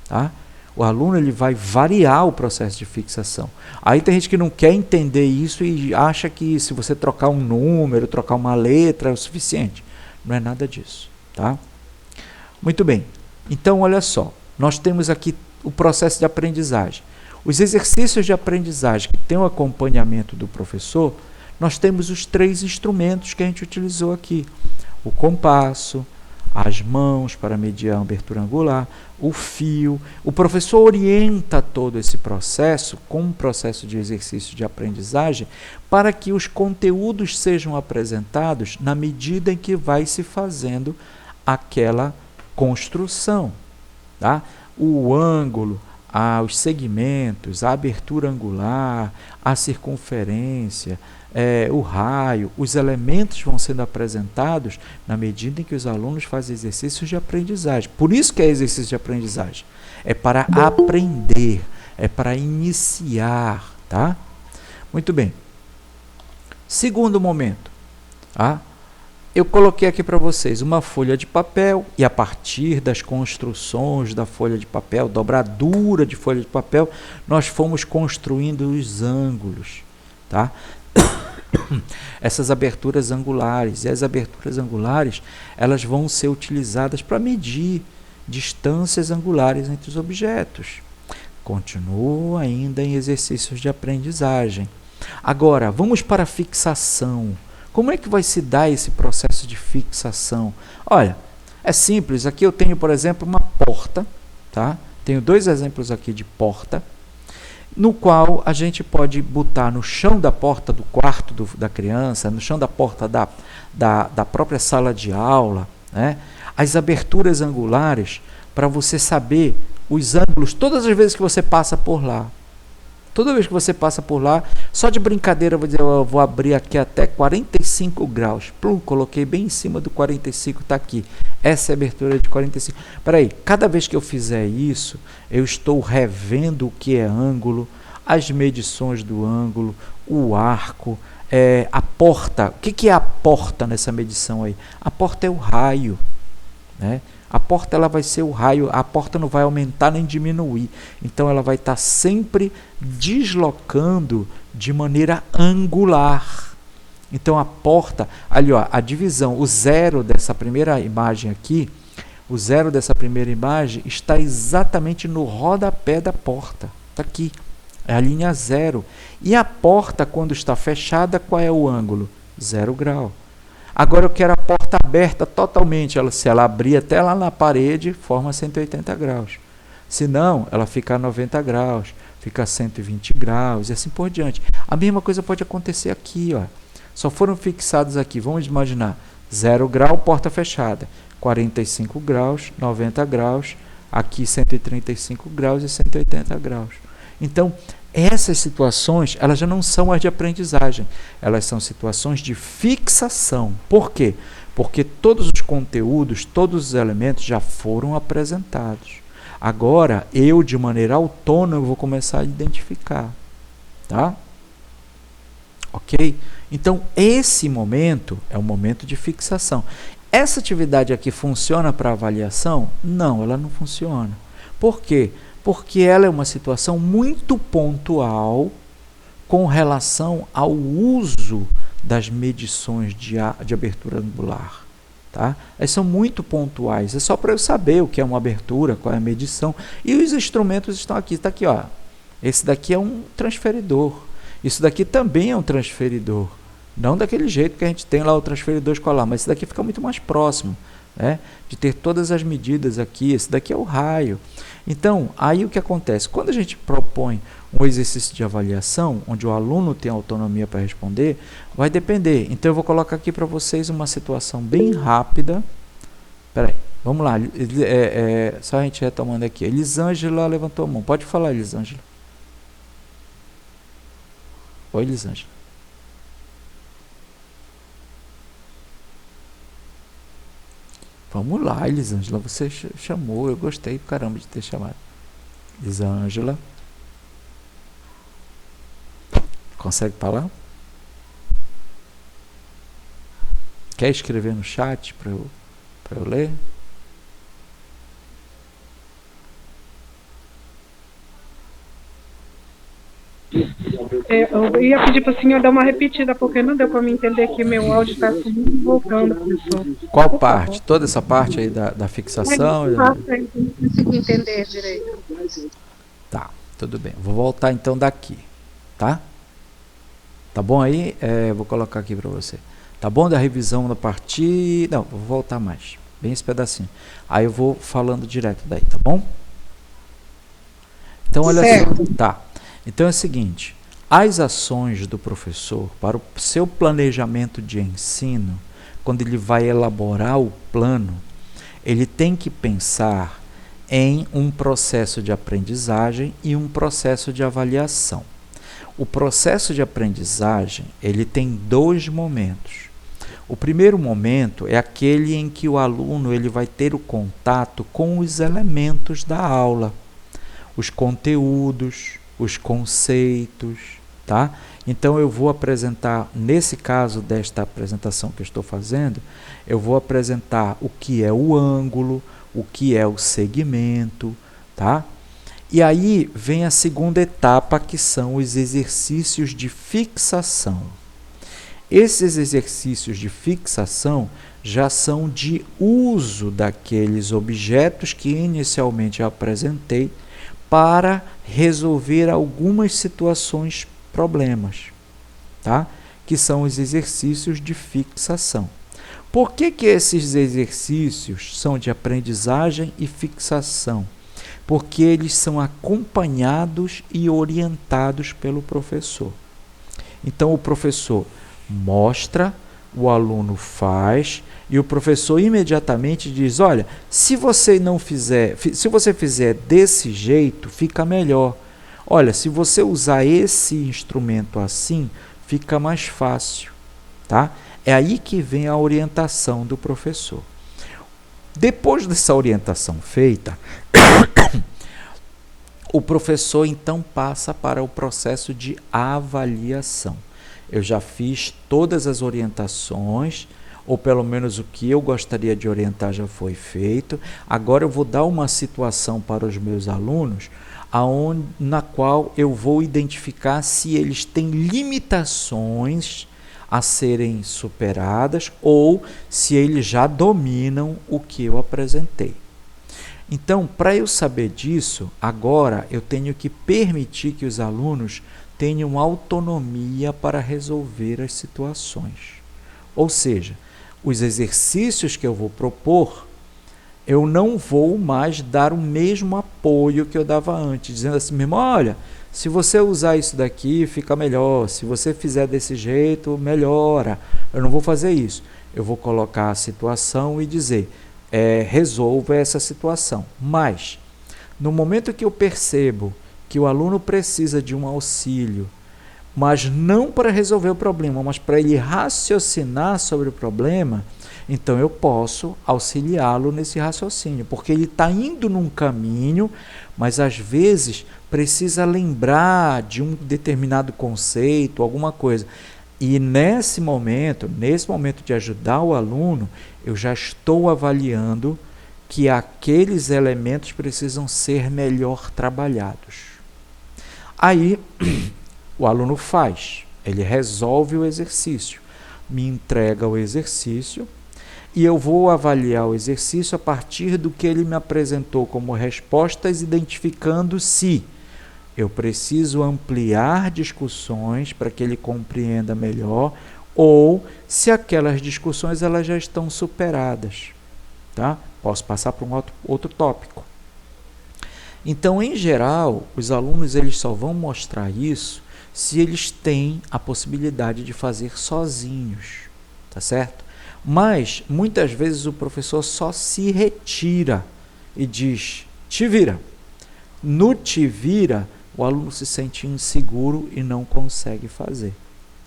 Tá? O aluno ele vai variar o processo de fixação. Aí tem gente que não quer entender isso e acha que se você trocar um número, trocar uma letra é o suficiente. Não é nada disso. Tá? Muito bem. Então, olha só. Nós temos aqui o processo de aprendizagem. Os exercícios de aprendizagem que têm o acompanhamento do professor, nós temos os 3 instrumentos que a gente utilizou aqui. O compasso, as mãos para medir a abertura angular, o fio. O professor orienta todo esse processo com um processo de exercício de aprendizagem para que os conteúdos sejam apresentados na medida em que vai se fazendo aquela construção. Tá? O ângulo, os segmentos, a abertura angular, a circunferência, o raio, os elementos vão sendo apresentados na medida em que os alunos fazem exercícios de aprendizagem. Por isso que é exercício de aprendizagem. É para aprender, é para iniciar. Tá? Muito bem. Segundo momento. Tá? Eu coloquei aqui para vocês uma folha de papel e a partir das construções da folha de papel, dobradura de folha de papel, nós fomos construindo os ângulos. Tá? Essas aberturas angulares. E as aberturas angulares elas vão ser utilizadas para medir distâncias angulares entre os objetos. Continuo ainda em exercícios de aprendizagem. Agora, vamos para a fixação. Como é que vai se dar esse processo de fixação? Olha, é simples. Aqui eu tenho, por exemplo, uma porta. Tá? Tenho 2 exemplos aqui de porta, no qual a gente pode botar no chão da porta do quarto da criança, no chão da porta da própria sala de aula, né, as aberturas angulares para você saber os ângulos todas as vezes que você passa por lá. Toda vez que você passa por lá, só de brincadeira eu vou dizer, eu vou abrir aqui até 45 graus. Plum, coloquei bem em cima do 45, está aqui. Essa é a abertura de 45. Espera aí, cada vez que eu fizer isso, eu estou revendo o que é ângulo, as medições do ângulo, o arco, a porta. O que é a porta nessa medição aí? A porta é o raio, né? A porta ela vai ser o raio, a porta não vai aumentar nem diminuir. Então ela vai estar sempre deslocando de maneira angular. Então a porta, ali ó, a divisão, o zero dessa primeira imagem aqui, o zero dessa primeira imagem está exatamente no rodapé da porta. Está aqui, é a linha 0. E a porta, quando está fechada, qual é o ângulo? 0 grau. Agora eu quero a porta aberta totalmente. Se ela abrir até lá na parede, forma 180 graus. Se não, ela fica a 90 graus. fica a 120 graus e assim por diante. A mesma coisa pode acontecer aqui, ó. Só foram fixados aqui, vamos imaginar, 0 grau, porta fechada, 45 graus, 90 graus, aqui 135 graus e 180 graus. Então, essas situações, elas já não são as de aprendizagem, elas são situações de fixação. Por quê? Porque todos os conteúdos, todos os elementos já foram apresentados. Agora, eu, de maneira autônoma, vou começar a identificar. Tá? Ok? Então, esse momento é um momento de fixação. Essa atividade aqui funciona para avaliação? Não, ela não funciona. Por quê? Porque ela é uma situação muito pontual com relação ao uso das medições de abertura angular. Tá? Elas são muito pontuais, é só para eu saber o que é uma abertura, qual é a medição. E os instrumentos estão aqui, está aqui, ó. Esse daqui é um transferidor. Isso daqui também é um transferidor. Não daquele jeito que a gente tem lá o transferidor escolar, mas esse daqui fica muito mais próximo, né? De ter todas as medidas aqui. Esse daqui é o raio. Então, aí o que acontece? Quando a gente propõe um exercício de avaliação, onde o aluno tem autonomia para responder, vai depender. Então, eu vou colocar aqui para vocês uma situação bem rápida. Espera aí, vamos lá. Só a gente retomando aqui. Elisângela levantou a mão. Pode falar, Elisângela. Oi, Elisângela. Vamos lá, Elisângela, você chamou, eu gostei do caramba de ter chamado. Elisângela. Consegue falar? Quer escrever no chat para eu ler? Eu ia pedir para o senhor dar uma repetida, porque não deu para me entender que meu áudio está subindo e voltando, professor. Qual parte? Toda essa parte aí da fixação? Não consegui entender direito. Tá, tudo bem. Vou voltar então daqui, tá? Tá bom aí? Vou colocar aqui para você. Tá bom da revisão da partida? Não, vou voltar mais. Bem esse pedacinho. Aí eu vou falando direto daí, tá bom? Então, olha só. Tá. Então é o seguinte, as ações do professor para o seu planejamento de ensino, quando ele vai elaborar o plano, ele tem que pensar em um processo de aprendizagem e um processo de avaliação. O processo de aprendizagem, ele tem dois momentos. O primeiro momento é aquele em que o aluno ele vai ter o contato com os elementos da aula, os conteúdos, os conceitos, tá? Então eu vou apresentar, nesse caso desta apresentação que eu estou fazendo, eu vou apresentar o que é o ângulo, o que é o segmento, tá? E aí vem a segunda etapa, que são os exercícios de fixação. Esses exercícios de fixação já são de uso daqueles objetos que inicialmente eu apresentei para resolver algumas situações, problemas, tá? Que são os exercícios de fixação. Por que esses exercícios são de aprendizagem e fixação? Porque eles são acompanhados e orientados pelo professor. Então, o professor mostra, o aluno faz, e o professor imediatamente diz, olha, se você fizer desse jeito, fica melhor. Olha, se você usar esse instrumento assim, fica mais fácil, tá? É aí que vem a orientação do professor. Depois dessa orientação feita, o professor então passa para o processo de avaliação. Eu já fiz todas as orientações, ou pelo menos o que eu gostaria de orientar já foi feito. Agora eu vou dar uma situação para os meus alunos na qual eu vou identificar se eles têm limitações a serem superadas ou se eles já dominam o que eu apresentei. Então, para eu saber disso, agora eu tenho que permitir que os alunos tenham autonomia para resolver as situações. Ou seja, os exercícios que eu vou propor, eu não vou mais dar o mesmo apoio que eu dava antes, dizendo assim mesmo, olha, se você usar isso daqui, fica melhor, se você fizer desse jeito, melhora. Eu não vou fazer isso. Eu vou colocar a situação e dizer, resolva essa situação. Mas, no momento que eu percebo que o aluno precisa de um auxílio, mas não para resolver o problema, mas para ele raciocinar sobre o problema, então eu posso auxiliá-lo nesse raciocínio, porque ele está indo num caminho, mas às vezes precisa lembrar de um determinado conceito, alguma coisa. E nesse momento de ajudar o aluno, eu já estou avaliando que aqueles elementos precisam ser melhor trabalhados. Aí, o aluno faz, ele resolve o exercício, me entrega o exercício e eu vou avaliar o exercício a partir do que ele me apresentou como respostas, identificando se eu preciso ampliar discussões para que ele compreenda melhor ou se aquelas discussões elas já estão superadas. Tá? Posso passar para um outro tópico. Então, em geral, os alunos eles só vão mostrar isso se eles têm a possibilidade de fazer sozinhos, tá certo? Mas, muitas vezes, o professor só se retira e diz, te vira. No te vira, o aluno se sente inseguro e não consegue fazer,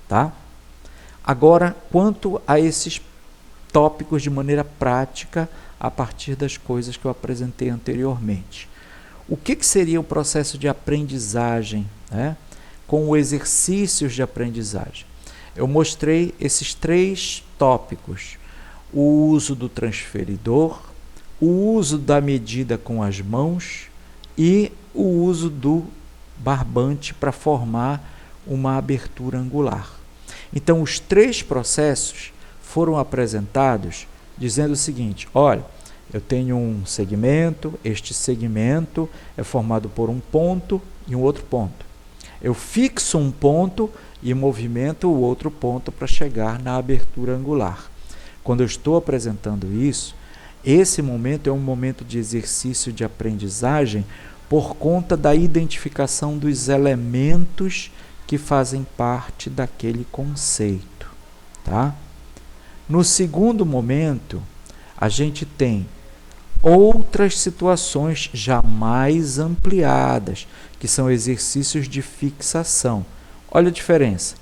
tá? Agora, quanto a esses tópicos de maneira prática, a partir das coisas que eu apresentei anteriormente. O que seria o processo de aprendizagem, né? Com exercícios de aprendizagem? Eu mostrei esses 3 tópicos: o uso do transferidor, o uso da medida com as mãos e o uso do barbante para formar uma abertura angular. Então, os 3 processos foram apresentados dizendo o seguinte, olha, eu tenho um segmento, este segmento é formado por um ponto e um outro ponto. Eu fixo um ponto e movimento o outro ponto para chegar na abertura angular. Quando eu estou apresentando isso, esse momento é um momento de exercício de aprendizagem por conta da identificação dos elementos que fazem parte daquele conceito. Tá? No segundo momento, a gente tem outras situações já mais ampliadas, que são exercícios de fixação. Olha a diferença.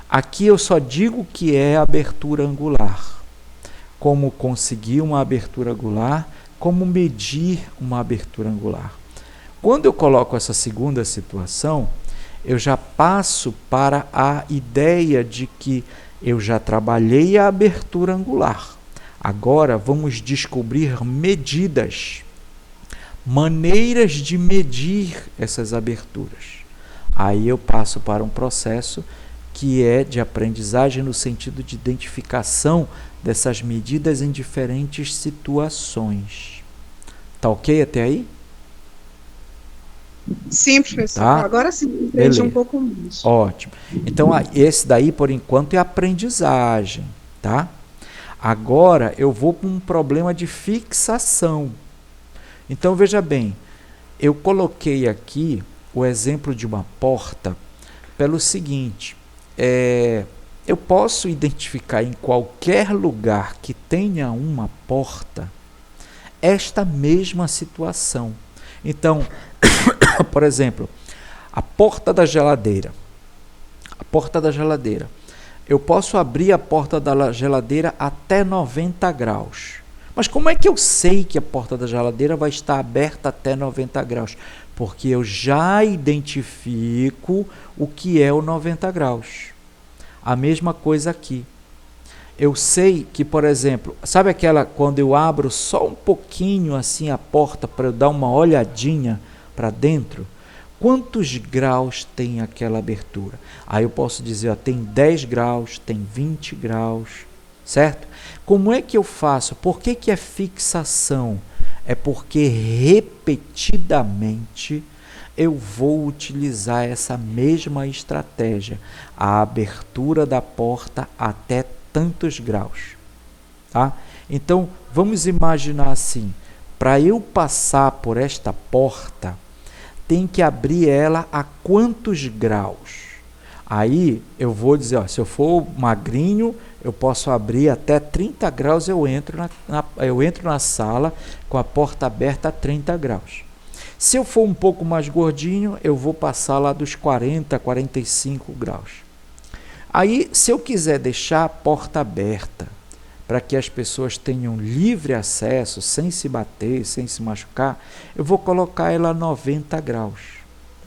Aqui eu só digo que é abertura angular. Como conseguir uma abertura angular, como medir uma abertura angular. Quando eu coloco essa segunda situação, eu já passo para a ideia de que eu já trabalhei a abertura angular. Agora vamos descobrir medidas, maneiras de medir essas aberturas. Aí eu passo para um processo que é de aprendizagem no sentido de identificação dessas medidas em diferentes situações. Tá ok até aí? Sim, professor. Tá? Agora sim, entendi um pouco mais. Ótimo. Então, esse daí, por enquanto, é aprendizagem, tá? Agora, eu vou para um problema de fixação. Então, veja bem, eu coloquei aqui o exemplo de uma porta pelo seguinte, eu posso identificar em qualquer lugar que tenha uma porta esta mesma situação. Então, por exemplo, a porta da geladeira. A porta da geladeira. Eu posso abrir a porta da geladeira até 90 graus. Mas como é que eu sei que a porta da geladeira vai estar aberta até 90 graus? Porque eu já identifico o que é o 90 graus. A mesma coisa aqui. Eu sei que, por exemplo, sabe aquela quando eu abro só um pouquinho assim a porta para eu dar uma olhadinha para dentro? Quantos graus tem aquela abertura? Aí eu posso dizer, ó, tem 10 graus, tem 20 graus, certo? Como é que eu faço? Por que é fixação? É porque repetidamente eu vou utilizar essa mesma estratégia, a abertura da porta até tantos graus. Tá? Então, vamos imaginar assim, para eu passar por esta porta, tem que abrir ela a quantos graus? Aí eu vou dizer, ó, se eu for magrinho, eu posso abrir até 30 graus, eu entro na sala com a porta aberta a 30 graus. Se eu for um pouco mais gordinho, eu vou passar lá dos 40, 45 graus. Aí, se eu quiser deixar a porta aberta para que as pessoas tenham livre acesso, sem se bater, sem se machucar, eu vou colocar ela a 90 graus,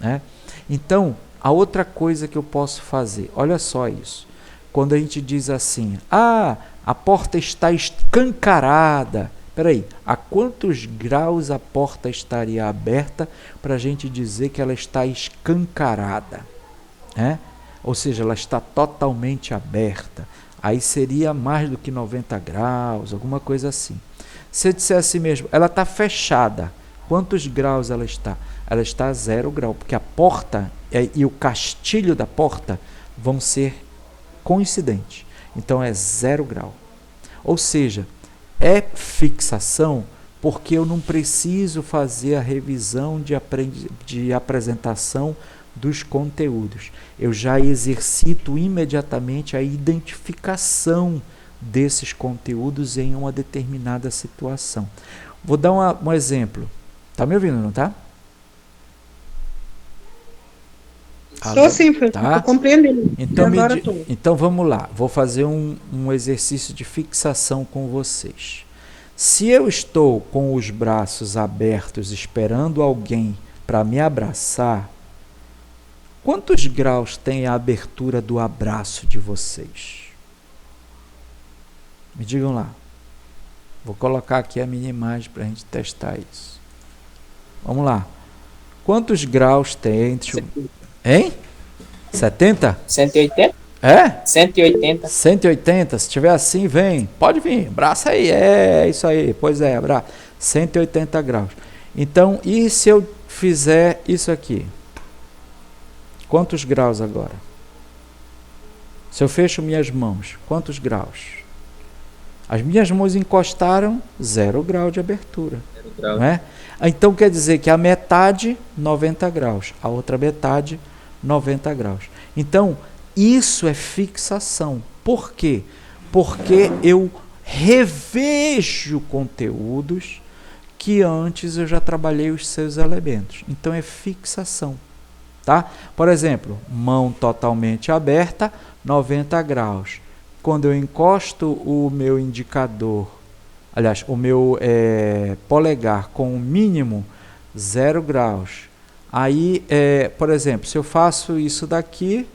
né? Então, a outra coisa que eu posso fazer, olha só isso. Quando a gente diz assim, a porta está escancarada. Espera aí, a quantos graus a porta estaria aberta para a gente dizer que ela está escancarada? Né? Ou seja, ela está totalmente aberta. Aí seria mais do que 90 graus, alguma coisa assim. Se eu disser assim mesmo, ela está fechada, quantos graus ela está? Ela está a 0 grau, porque a porta e o castilho da porta vão ser coincidentes. Então é 0 grau. Ou seja, é fixação porque eu não preciso fazer a revisão de apresentação dos conteúdos. Eu já exercito imediatamente a identificação desses conteúdos em uma determinada situação. Vou dar um exemplo. Está me ouvindo, não está? Estou sim, professor. Tá? Estou compreendendo. Então vamos lá. Vou fazer um exercício de fixação com vocês. Se eu estou com os braços abertos esperando alguém para me abraçar, quantos graus tem a abertura do abraço de vocês? Me digam lá. Vou colocar aqui a minha imagem para a gente testar isso. Vamos lá. Quantos graus tem entre... Hein? 70? 180? É? 180. 180, se tiver assim, vem. Pode vir, braço aí, é isso aí. Pois é, abraço. 180 graus. Então, e se eu fizer isso aqui? Quantos graus agora? Se eu fecho minhas mãos, quantos graus? As minhas mãos encostaram, 0 grau de abertura. 0 grau. Não é? Então quer dizer que a metade, 90 graus. A outra metade, 90 graus. Então, isso é fixação. Por quê? Porque eu revejo conteúdos que antes eu já trabalhei os seus elementos. Então, é fixação. Tá? Por exemplo, mão totalmente aberta, 90 graus. Quando eu encosto o meu indicador, aliás, o meu polegar com o mínimo 0 graus, aí, por exemplo, se eu faço isso daqui,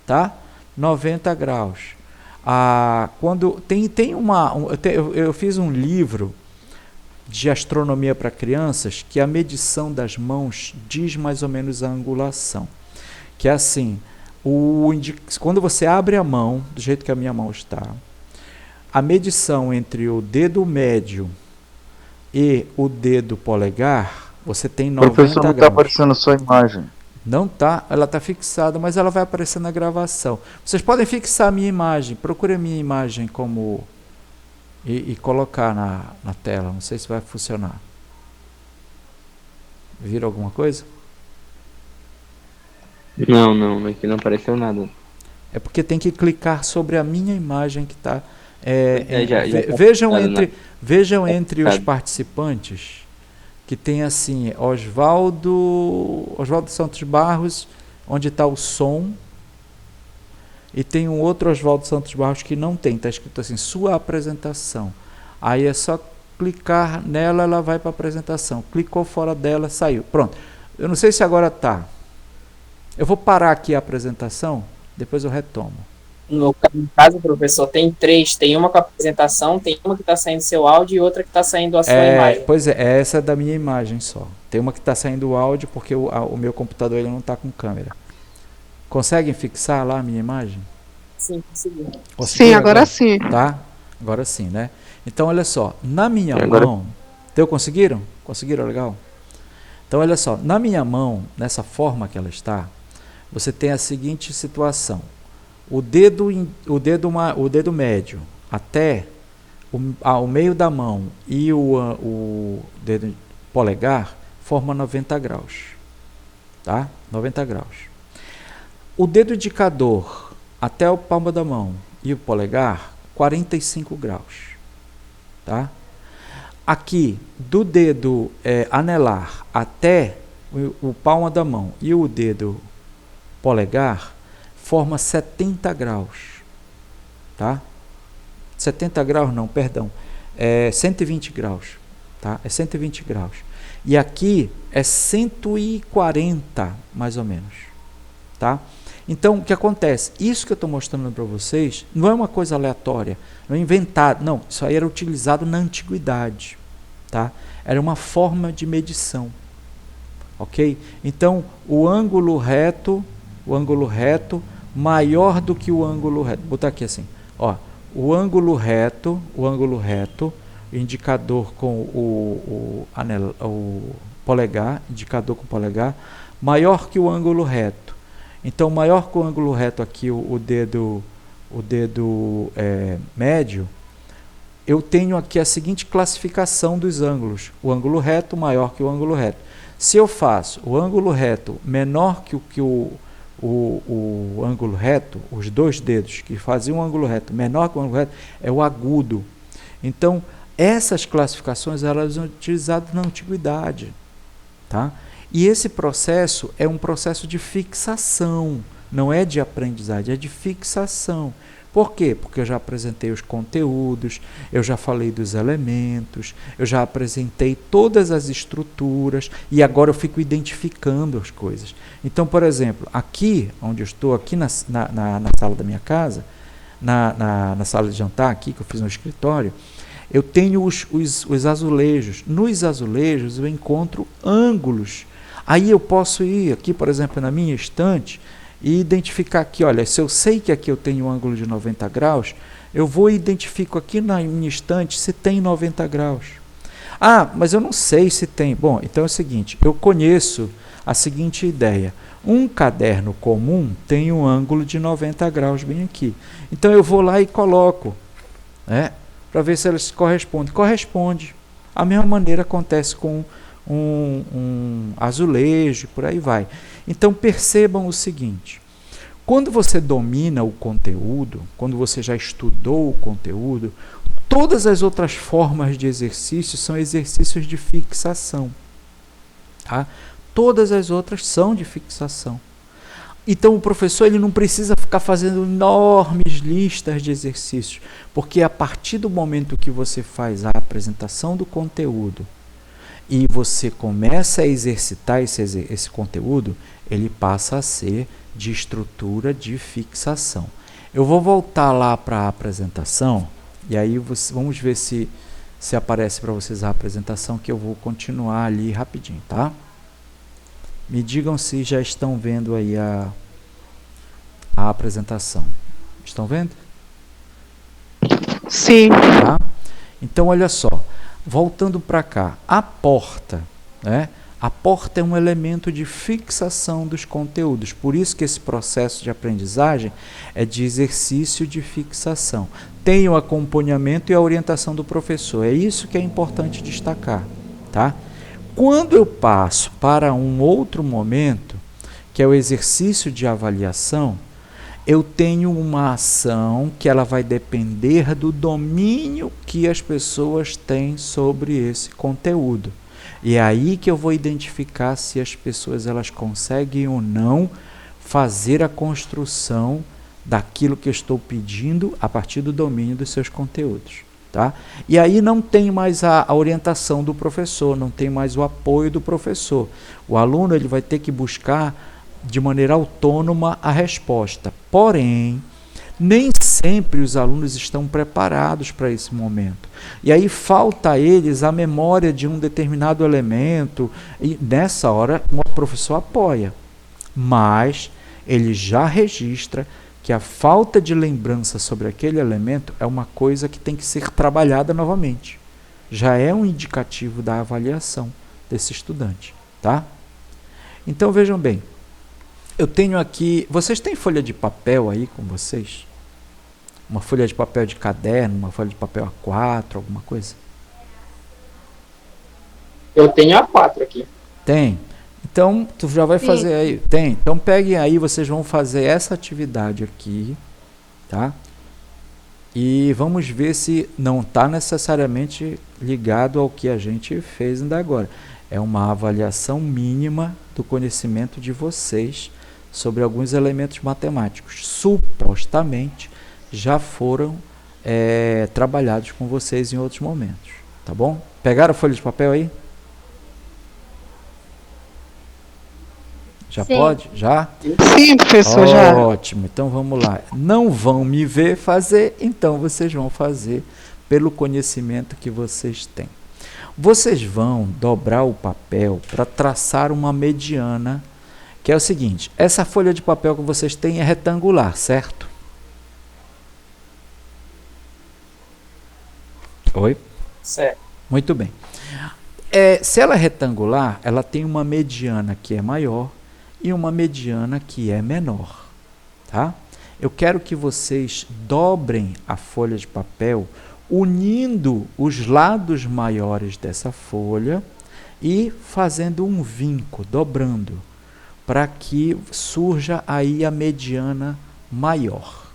tá? 90 graus. Quando eu fiz um livro de astronomia para crianças que a medição das mãos diz mais ou menos a angulação. Que é assim, quando você abre a mão, do jeito que a minha mão está, a medição entre o dedo médio e o dedo polegar, você tem 90 Professor, não graus. está aparecendo sua imagem. Não está, ela está fixada, mas ela vai aparecer na gravação. Vocês podem fixar a minha imagem, procure a minha imagem como... E colocar na tela, não sei se vai funcionar. Viram alguma coisa? Não, aqui não apareceu nada. É porque tem que clicar sobre a minha imagem que está... Vejam entre os participantes que tem assim, Oswaldo Santos Barros, onde está o som, e tem um outro Oswaldo Santos Barros que não tem, está escrito assim, sua apresentação. Aí é só clicar nela, ela vai para a apresentação. Clicou fora dela, saiu. Pronto. Eu não sei se agora está. Eu vou parar aqui a apresentação, depois eu retomo. No caso, professor, tem 3. Tem uma com a apresentação, tem uma que está saindo seu áudio e outra que está saindo a sua imagem. Pois é, essa é da minha imagem só. Tem uma que está saindo o áudio porque o meu computador ele não está com câmera. Conseguem fixar lá a minha imagem? Sim, consegui. Sim, agora sim. Tá? Agora sim, né? Então, olha só. Na minha mão... Conseguiram? Conseguiram? Legal? Então, olha só. Na minha mão, nessa forma que ela está, você tem a seguinte situação. O dedo médio até o meio da mão e o dedo polegar forma 90 graus, tá? 90 graus. O dedo indicador até o palmo da mão e o polegar, 45 graus, tá? Aqui, do dedo anelar até o palmo da mão e o dedo polegar, forma 70 graus, tá? 70 graus não, perdão, 120 graus, tá? É 120 graus. E aqui é 140, mais ou menos, tá? Então, o que acontece? Isso que eu estou mostrando para vocês não é uma coisa aleatória, não é inventado, não, isso aí era utilizado na antiguidade, tá? Era uma forma de medição, ok? Então, o ângulo reto maior do que o ângulo reto, vou botar aqui assim, ó, o ângulo reto, indicador com o polegar, indicador com o polegar, maior que o ângulo reto. Então, maior que o ângulo reto aqui, o dedo médio, eu tenho aqui a seguinte classificação dos ângulos. O ângulo reto maior que o ângulo reto. Se eu faço o ângulo reto menor que o ângulo reto, os dois dedos que faziam um ângulo reto menor que o ângulo reto, é o agudo. Então, essas classificações elas são utilizadas na antiguidade, tá? E esse processo é um processo de fixação, não é de aprendizagem, é de fixação. Por quê? Porque eu já apresentei os conteúdos, eu já falei dos elementos, eu já apresentei todas as estruturas e agora eu fico identificando as coisas. Então, por exemplo, aqui onde eu estou, aqui na sala da minha casa, na sala de jantar aqui, que eu fiz no escritório, eu tenho os azulejos. Nos azulejos eu encontro ângulos. Aí eu posso ir aqui, por exemplo, na minha estante e identificar aqui, olha, se eu sei que aqui eu tenho um ângulo de 90 graus, eu vou e identifico aqui na minha estante se tem 90 graus. Ah, mas eu não sei se tem. Bom, então é o seguinte, eu conheço a seguinte ideia. Um caderno comum tem um ângulo de 90 graus bem aqui. Então eu vou lá e coloco, né, para ver se elas correspondem. Corresponde. A mesma maneira acontece com um azulejo, por aí vai. Então percebam o seguinte, quando você domina o conteúdo, quando você já estudou o conteúdo, todas as outras formas de exercício são exercícios de fixação, tá? Todas as outras são de fixação. Então o professor ele não precisa ficar fazendo enormes listas de exercícios, porque a partir do momento que você faz a apresentação do conteúdo e você começa a exercitar esse conteúdo, ele passa a ser de estrutura de fixação. Eu vou voltar lá para a apresentação, e aí vamos ver se aparece para vocês a apresentação, que eu vou continuar ali rapidinho, tá? Me digam se já estão vendo aí a apresentação. Estão vendo? Sim. Tá? Então, olha só. Voltando para cá, a porta, né? A porta é um elemento de fixação dos conteúdos, por isso que esse processo de aprendizagem é de exercício de fixação. Tem o acompanhamento e a orientação do professor, é isso que é importante destacar, tá? Quando eu passo para um outro momento, que é o exercício de avaliação, eu tenho uma ação que ela vai depender do domínio que as pessoas têm sobre esse conteúdo. E é aí que eu vou identificar se as pessoas elas conseguem ou não fazer a construção daquilo que eu estou pedindo a partir do domínio dos seus conteúdos. Tá? E aí não tem mais a orientação do professor, não tem mais o apoio do professor. O aluno ele vai ter que buscar de maneira autônoma a resposta. Porém, nem sempre os alunos estão preparados para esse momento. E aí falta a eles a memória de um determinado elemento, e nessa hora o professor apoia. Mas ele já registra que a falta de lembrança sobre aquele elemento é uma coisa que tem que ser trabalhada novamente. Já é um indicativo da avaliação desse estudante. Tá? Então vejam bem, eu tenho aqui... Vocês têm folha de papel aí com vocês? Uma folha de papel de caderno, uma folha de papel A4, alguma coisa? Eu tenho a 4 aqui. Tem. Então, tu já vai Sim. fazer aí. Tem. Então, peguem aí, vocês vão fazer essa atividade aqui, tá? E vamos ver se não está necessariamente ligado ao que a gente fez ainda agora. É uma avaliação mínima do conhecimento de vocês sobre alguns elementos matemáticos. Supostamente já foram trabalhados com vocês em outros momentos. Tá bom? Pegaram a folha de papel aí? Já Sim. pode? Já? Sim, professor, já. Ótimo, então vamos lá. Não vão me ver fazer, então vocês vão fazer pelo conhecimento que vocês têm. Vocês vão dobrar o papel para traçar uma mediana, que é o seguinte: essa folha de papel que vocês têm é retangular, certo? Oi? Certo. Muito bem. Se ela é retangular, ela tem uma mediana que é maior e uma mediana que é menor, tá? Eu quero que vocês dobrem a folha de papel unindo os lados maiores dessa folha e fazendo um vinco, dobrando, para que surja aí a mediana maior.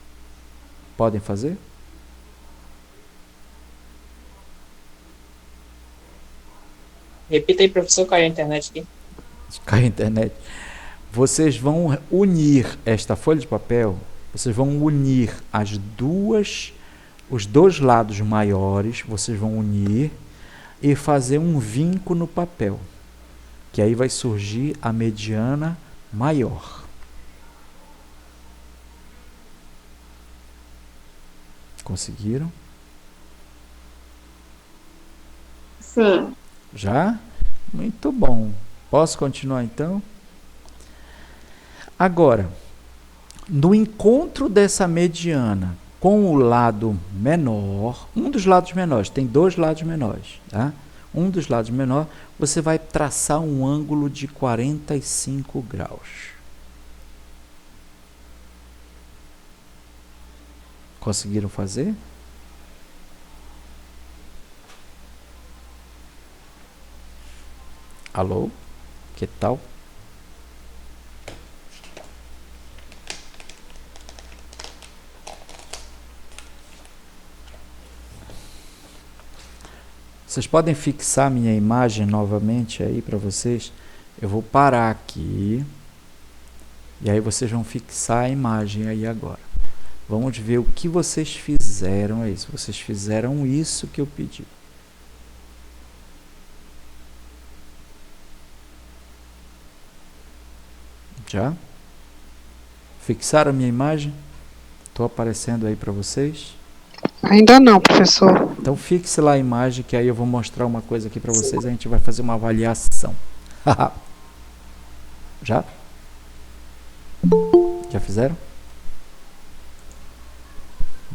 Podem fazer? Repita aí, professor, caiu a internet aqui. Caiu a internet. Vocês vão unir esta folha de papel, vocês vão unir os dois lados maiores, vocês vão unir e fazer um vinco no papel, que aí vai surgir a mediana maior. Conseguiram? Sim. Já? Muito bom. Posso continuar então? Agora, no encontro dessa mediana com o lado menor, um dos lados menores, tem dois lados menores, tá? Um dos lados menor, você vai traçar um ângulo de 45 graus. Conseguiram fazer? Alô? Que tal? Vocês podem fixar minha imagem novamente aí para vocês. Eu vou parar aqui. E aí vocês vão fixar a imagem aí agora. Vamos ver o que vocês fizeram aí. Se vocês fizeram isso que eu pedi. Já? Fixaram a minha imagem? Estou aparecendo aí para vocês? Ainda não, professor. Então fixe lá a imagem, que aí eu vou mostrar uma coisa aqui para vocês. A gente vai fazer uma avaliação. Já? Já fizeram?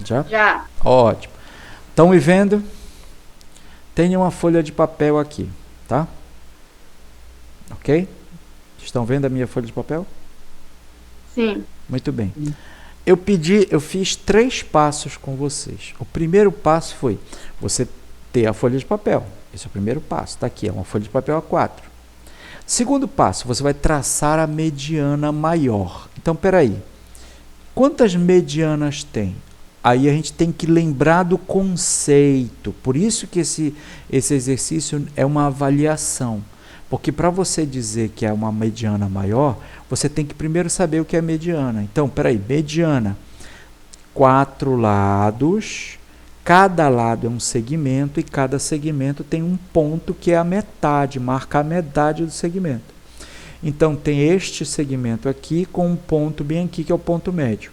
Já? Já. Ótimo. Estão me vendo? Tem uma folha de papel aqui, tá? Ok? Estão vendo a minha folha de papel? Sim. Muito bem. Eu fiz 3 passos com vocês. O primeiro passo foi você ter a folha de papel. Esse é o primeiro passo. Está aqui, é uma folha de papel A4. Segundo passo, você vai traçar a mediana maior. Então, peraí. Quantas medianas tem? Aí a gente tem que lembrar do conceito. Por isso que esse exercício é uma avaliação. Porque para você dizer que é uma mediana maior, você tem que primeiro saber o que é mediana. Então, peraí, mediana, 4 lados, cada lado é um segmento e cada segmento tem um ponto que é a metade, marca a metade do segmento. Então, tem este segmento aqui com um ponto bem aqui, que é o ponto médio.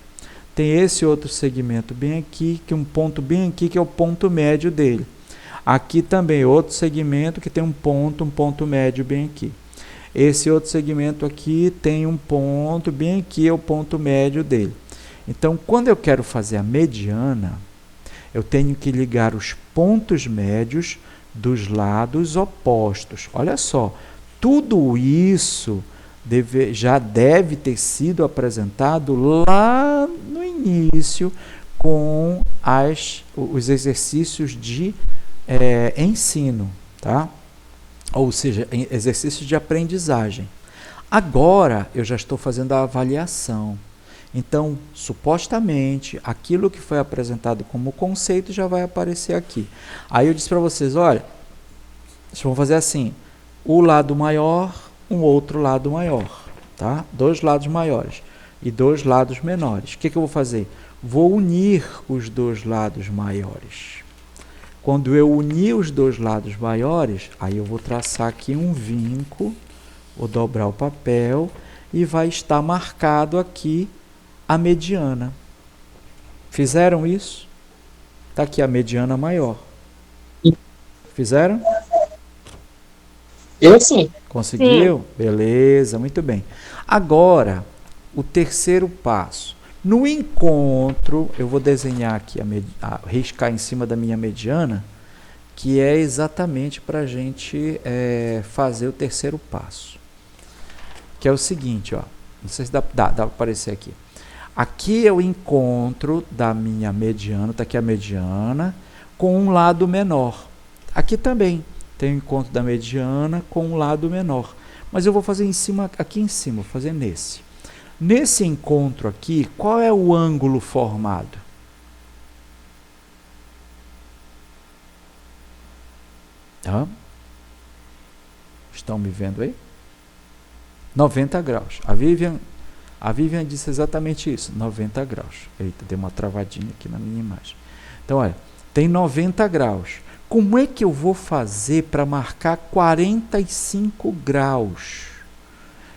Tem esse outro segmento bem aqui, que é um ponto bem aqui, que é o ponto médio dele. Aqui também outro segmento que tem um ponto médio bem aqui. Esse outro segmento aqui tem um ponto bem aqui, é o ponto médio dele. Então, quando eu quero fazer a mediana, eu tenho que ligar os pontos médios dos lados opostos. Olha só, tudo isso já deve ter sido apresentado lá no início, com os exercícios de ensino, tá? Ou seja, exercícios de aprendizagem. Agora eu já estou fazendo a avaliação. Então, supostamente, aquilo que foi apresentado como conceito já vai aparecer aqui. Aí eu disse para vocês, olha, vamos fazer assim, o lado maior, um outro lado maior, tá? 2 lados maiores e 2 lados menores. O que eu vou fazer? Vou unir os 2 lados maiores. Quando eu unir os 2 lados maiores, aí eu vou traçar aqui um vinco, vou dobrar o papel e vai estar marcado aqui a mediana. Fizeram isso? Está aqui a mediana maior. Fizeram? Eu sim. Conseguiu? Sim. Beleza, muito bem. Agora, o terceiro passo. No encontro, eu vou desenhar aqui, riscar em cima da minha mediana, que é exatamente para a gente fazer o terceiro passo. Que é o seguinte, ó. Não sei se dá para aparecer aqui. Aqui é o encontro da minha mediana, está aqui a mediana, com um lado menor. Aqui também tem o encontro da mediana com um lado menor. Mas eu vou fazer aqui em cima, vou fazer nesse. Nesse encontro aqui, qual é o ângulo formado? Tá? Estão me vendo aí? 90 graus. A Vivian disse exatamente isso, 90 graus. Eita, deu uma travadinha aqui na minha imagem. Então, olha, tem 90 graus. Como é que eu vou fazer para marcar 45 graus?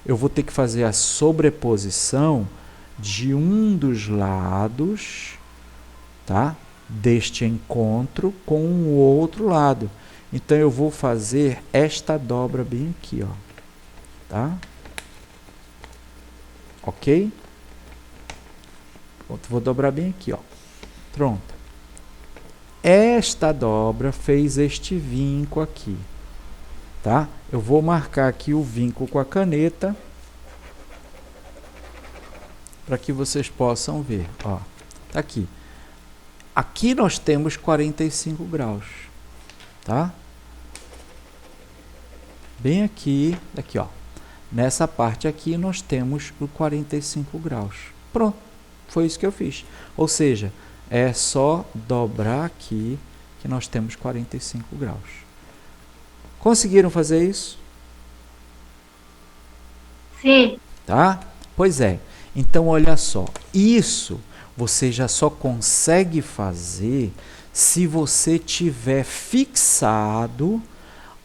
Eu vou ter que fazer a sobreposição de um dos lados, tá? Deste encontro com o outro lado. Então, eu vou fazer esta dobra bem aqui, ó. Tá? Ok? Vou dobrar bem aqui, ó. Pronto. Esta dobra fez este vinco aqui, tá? Eu vou marcar aqui o vinco com a caneta para que vocês possam ver, ó. Tá aqui. Aqui nós temos 45 graus, tá? Bem aqui, ó. Nessa parte aqui nós temos o 45 graus. Pronto, foi isso que eu fiz. Ou seja, é só dobrar aqui que nós temos 45 graus. Conseguiram fazer isso? Sim. Tá? Pois é. Então, olha só. Isso você já só consegue fazer se você tiver fixado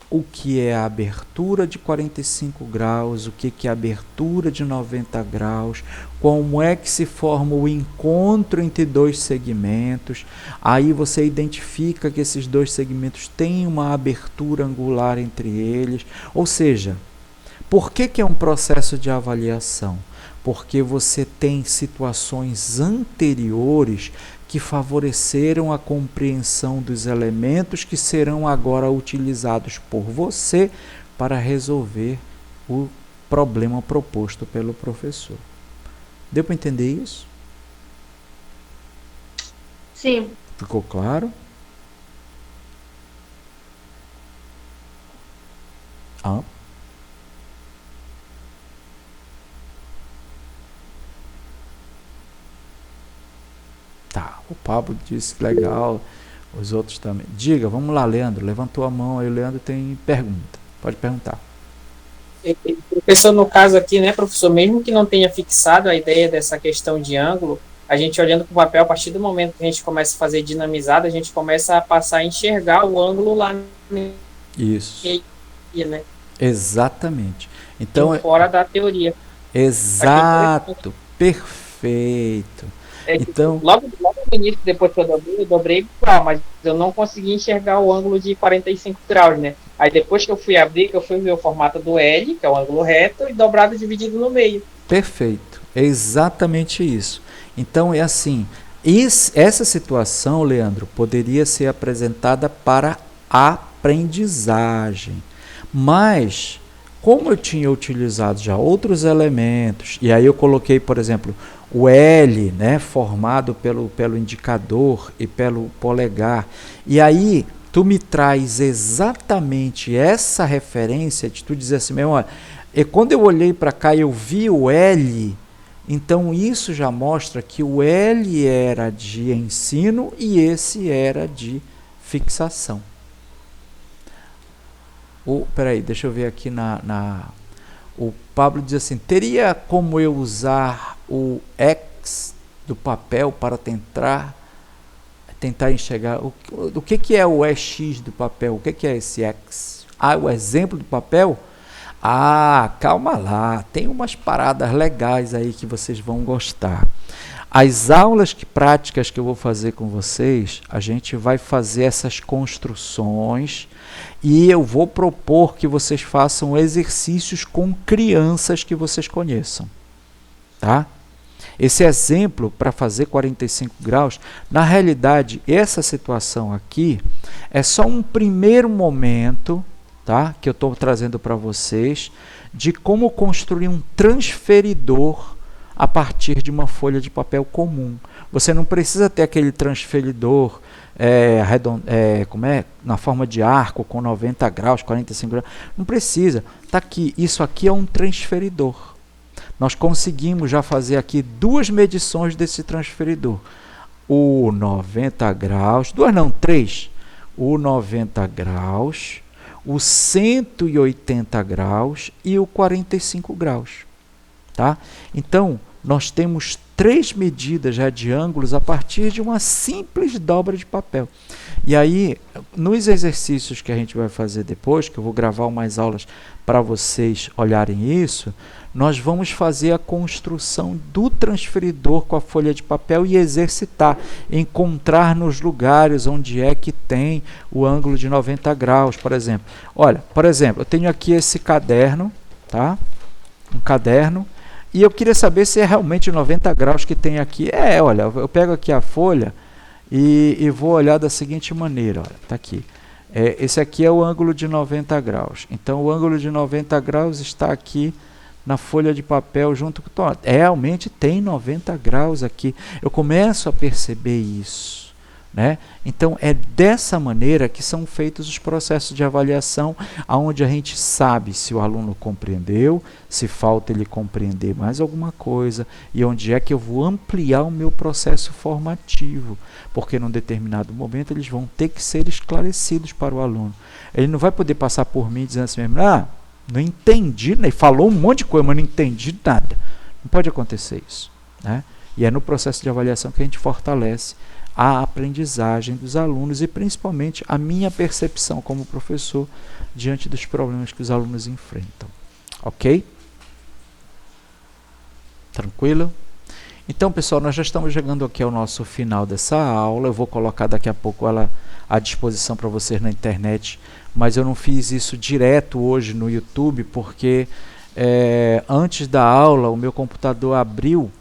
o que é a abertura de 45 graus, o que é a abertura de 90 graus, como é que se forma o encontro entre 2 segmentos. Aí você identifica que esses 2 segmentos têm uma abertura angular entre eles. Ou seja, por que é um processo de avaliação? Porque você tem situações anteriores que favoreceram a compreensão dos elementos que serão agora utilizados por você para resolver o problema proposto pelo professor. Deu para entender isso? Sim. Ficou claro? Ah. Tá, o Pablo disse que legal, os outros também. Diga, vamos lá, Leandro, levantou a mão aí, o Leandro tem pergunta, pode perguntar. Professor, no caso aqui, né, professor, mesmo que não tenha fixado a ideia dessa questão de ângulo, a gente olhando para o papel, a partir do momento que a gente começa a fazer dinamizada, a gente começa a passar a enxergar o ângulo lá. Isso. Né? Exatamente. Então, fora da teoria. Exato, perfeito. Então, logo no início, depois que eu dobrei igual, mas eu não consegui enxergar o ângulo de 45 graus, né? Aí depois que eu fui abrir, que eu fui ver o formato do L, que é o ângulo reto, e dobrado dividido no meio. Perfeito, é exatamente isso. Então é assim, essa situação, Leandro, poderia ser apresentada para aprendizagem, mas como eu tinha utilizado já outros elementos, e aí eu coloquei, por exemplo, o L, né, formado pelo indicador e pelo polegar. E aí tu me traz exatamente essa referência de tu dizer assim, olha, e quando eu olhei para cá eu vi o L, então isso já mostra que o L era de ensino e esse era de fixação. Peraí, deixa eu ver aqui o Pablo diz assim, teria como eu usar o X do papel para tentar enxergar o que é o EX do papel? O que é esse X? Ah, o exemplo do papel? Ah, calma lá, tem umas paradas legais aí que vocês vão gostar. As aulas práticas que eu vou fazer com vocês, a gente vai fazer essas construções e eu vou propor que vocês façam exercícios com crianças que vocês conheçam, tá? Esse exemplo para fazer 45 graus, na realidade, essa situação aqui é só um primeiro momento, tá? Que eu estou trazendo para vocês, de como construir um transferidor a partir de uma folha de papel comum. Você não precisa ter aquele transferidor na forma de arco com 90 graus, 45 graus. Não precisa. Tá aqui. Isso aqui é um transferidor. Nós conseguimos já fazer aqui duas medições desse transferidor. O 90 graus, três. O 90 graus, o 180 graus e o 45 graus. Tá? Então, nós temos 3 medidas já de ângulos a partir de uma simples dobra de papel. E aí, nos exercícios que a gente vai fazer depois, que eu vou gravar umas aulas para vocês olharem isso, nós vamos fazer a construção do transferidor com a folha de papel e exercitar, encontrar nos lugares onde é que tem o ângulo de 90 graus, por exemplo. Olha, por exemplo, eu tenho aqui esse caderno, tá? Um caderno, e eu queria saber se é realmente 90 graus que tem aqui. Olha, eu pego aqui a folha e vou olhar da seguinte maneira, olha, tá aqui. Esse aqui é o ângulo de 90 graus. Então, o ângulo de 90 graus está aqui na folha de papel junto com o... Realmente tem 90 graus aqui. Eu começo a perceber isso, né? Então, é dessa maneira que são feitos os processos de avaliação, onde a gente sabe se o aluno compreendeu, se falta ele compreender mais alguma coisa, e onde é que eu vou ampliar o meu processo formativo, porque num determinado momento eles vão ter que ser esclarecidos para o aluno. Ele não vai poder passar por mim dizendo assim mesmo, não entendi, né? Falou um monte de coisa, mas não entendi nada. Não pode acontecer isso, né? E é no processo de avaliação que a gente fortalece a aprendizagem dos alunos e principalmente a minha percepção como professor diante dos problemas que os alunos enfrentam. Ok? Tranquilo? Então, pessoal, nós já estamos chegando aqui ao nosso final dessa aula. Eu vou colocar daqui a pouco ela à disposição para vocês na internet, mas eu não fiz isso direto hoje no YouTube porque antes da aula o meu computador abriu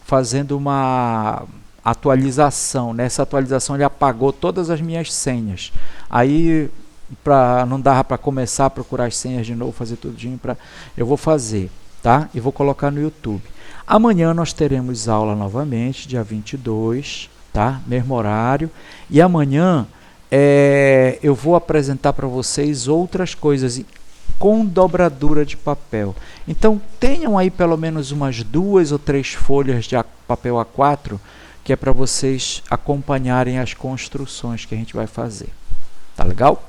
fazendo uma atualização. Nessa atualização ele apagou todas as minhas senhas. Aí não dava para começar a procurar as senhas de novo, fazer tudinho. Eu vou fazer, tá? E vou colocar no YouTube. Amanhã nós teremos aula novamente, dia 22, tá? Mesmo horário. E amanhã eu vou apresentar para vocês outras coisas com dobradura de papel. Então tenham aí pelo menos umas 2 ou 3 folhas de papel A4, que é para vocês acompanharem as construções que a gente vai fazer. Tá legal?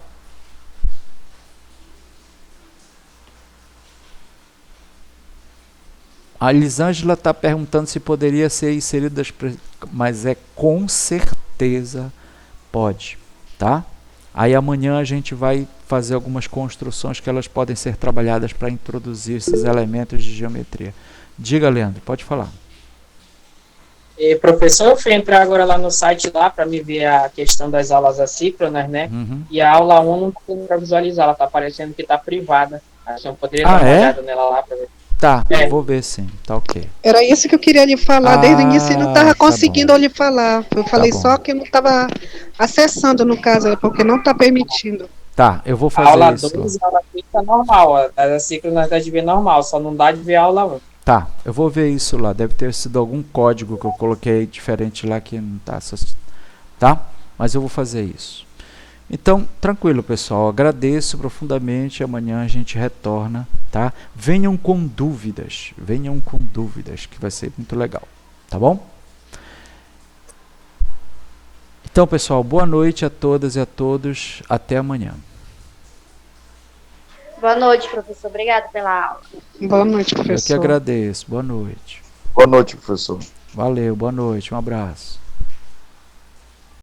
A Elisângela está perguntando se poderia ser inserido, mas com certeza pode, tá? Aí amanhã a gente vai fazer algumas construções que elas podem ser trabalhadas para introduzir esses elementos de geometria. Diga, Leandro, pode falar. Professor, eu fui entrar agora lá no site lá para me ver a questão das aulas assíncronas, né? Uhum. E a aula 1 não tem para visualizar, ela está parecendo que está privada. Acho que eu poderia dar uma olhada nela lá para ver. Tá, eu vou ver sim, tá ok. Era isso que eu queria lhe falar desde o início e não estava conseguindo lhe falar. Eu falei só que eu não estava acessando, no caso, porque não está permitindo. Tá, eu vou fazer a aula isso. 2 e a aula 3 está normal, a assíncrona dá de ver normal, só não dá de ver a aula 1. Tá, eu vou ver isso lá. Deve ter sido algum código que eu coloquei diferente lá que não tá, tá? Mas eu vou fazer isso. Então, tranquilo, pessoal. Agradeço profundamente. Amanhã a gente retorna, tá? Venham com dúvidas, que vai ser muito legal, tá bom? Então, pessoal, boa noite a todas e a todos. Até amanhã. Boa noite, professor. Obrigada pela aula. Boa noite, Eu que professor. agradeço. Boa noite. Boa noite, professor. Valeu, boa noite. Um abraço.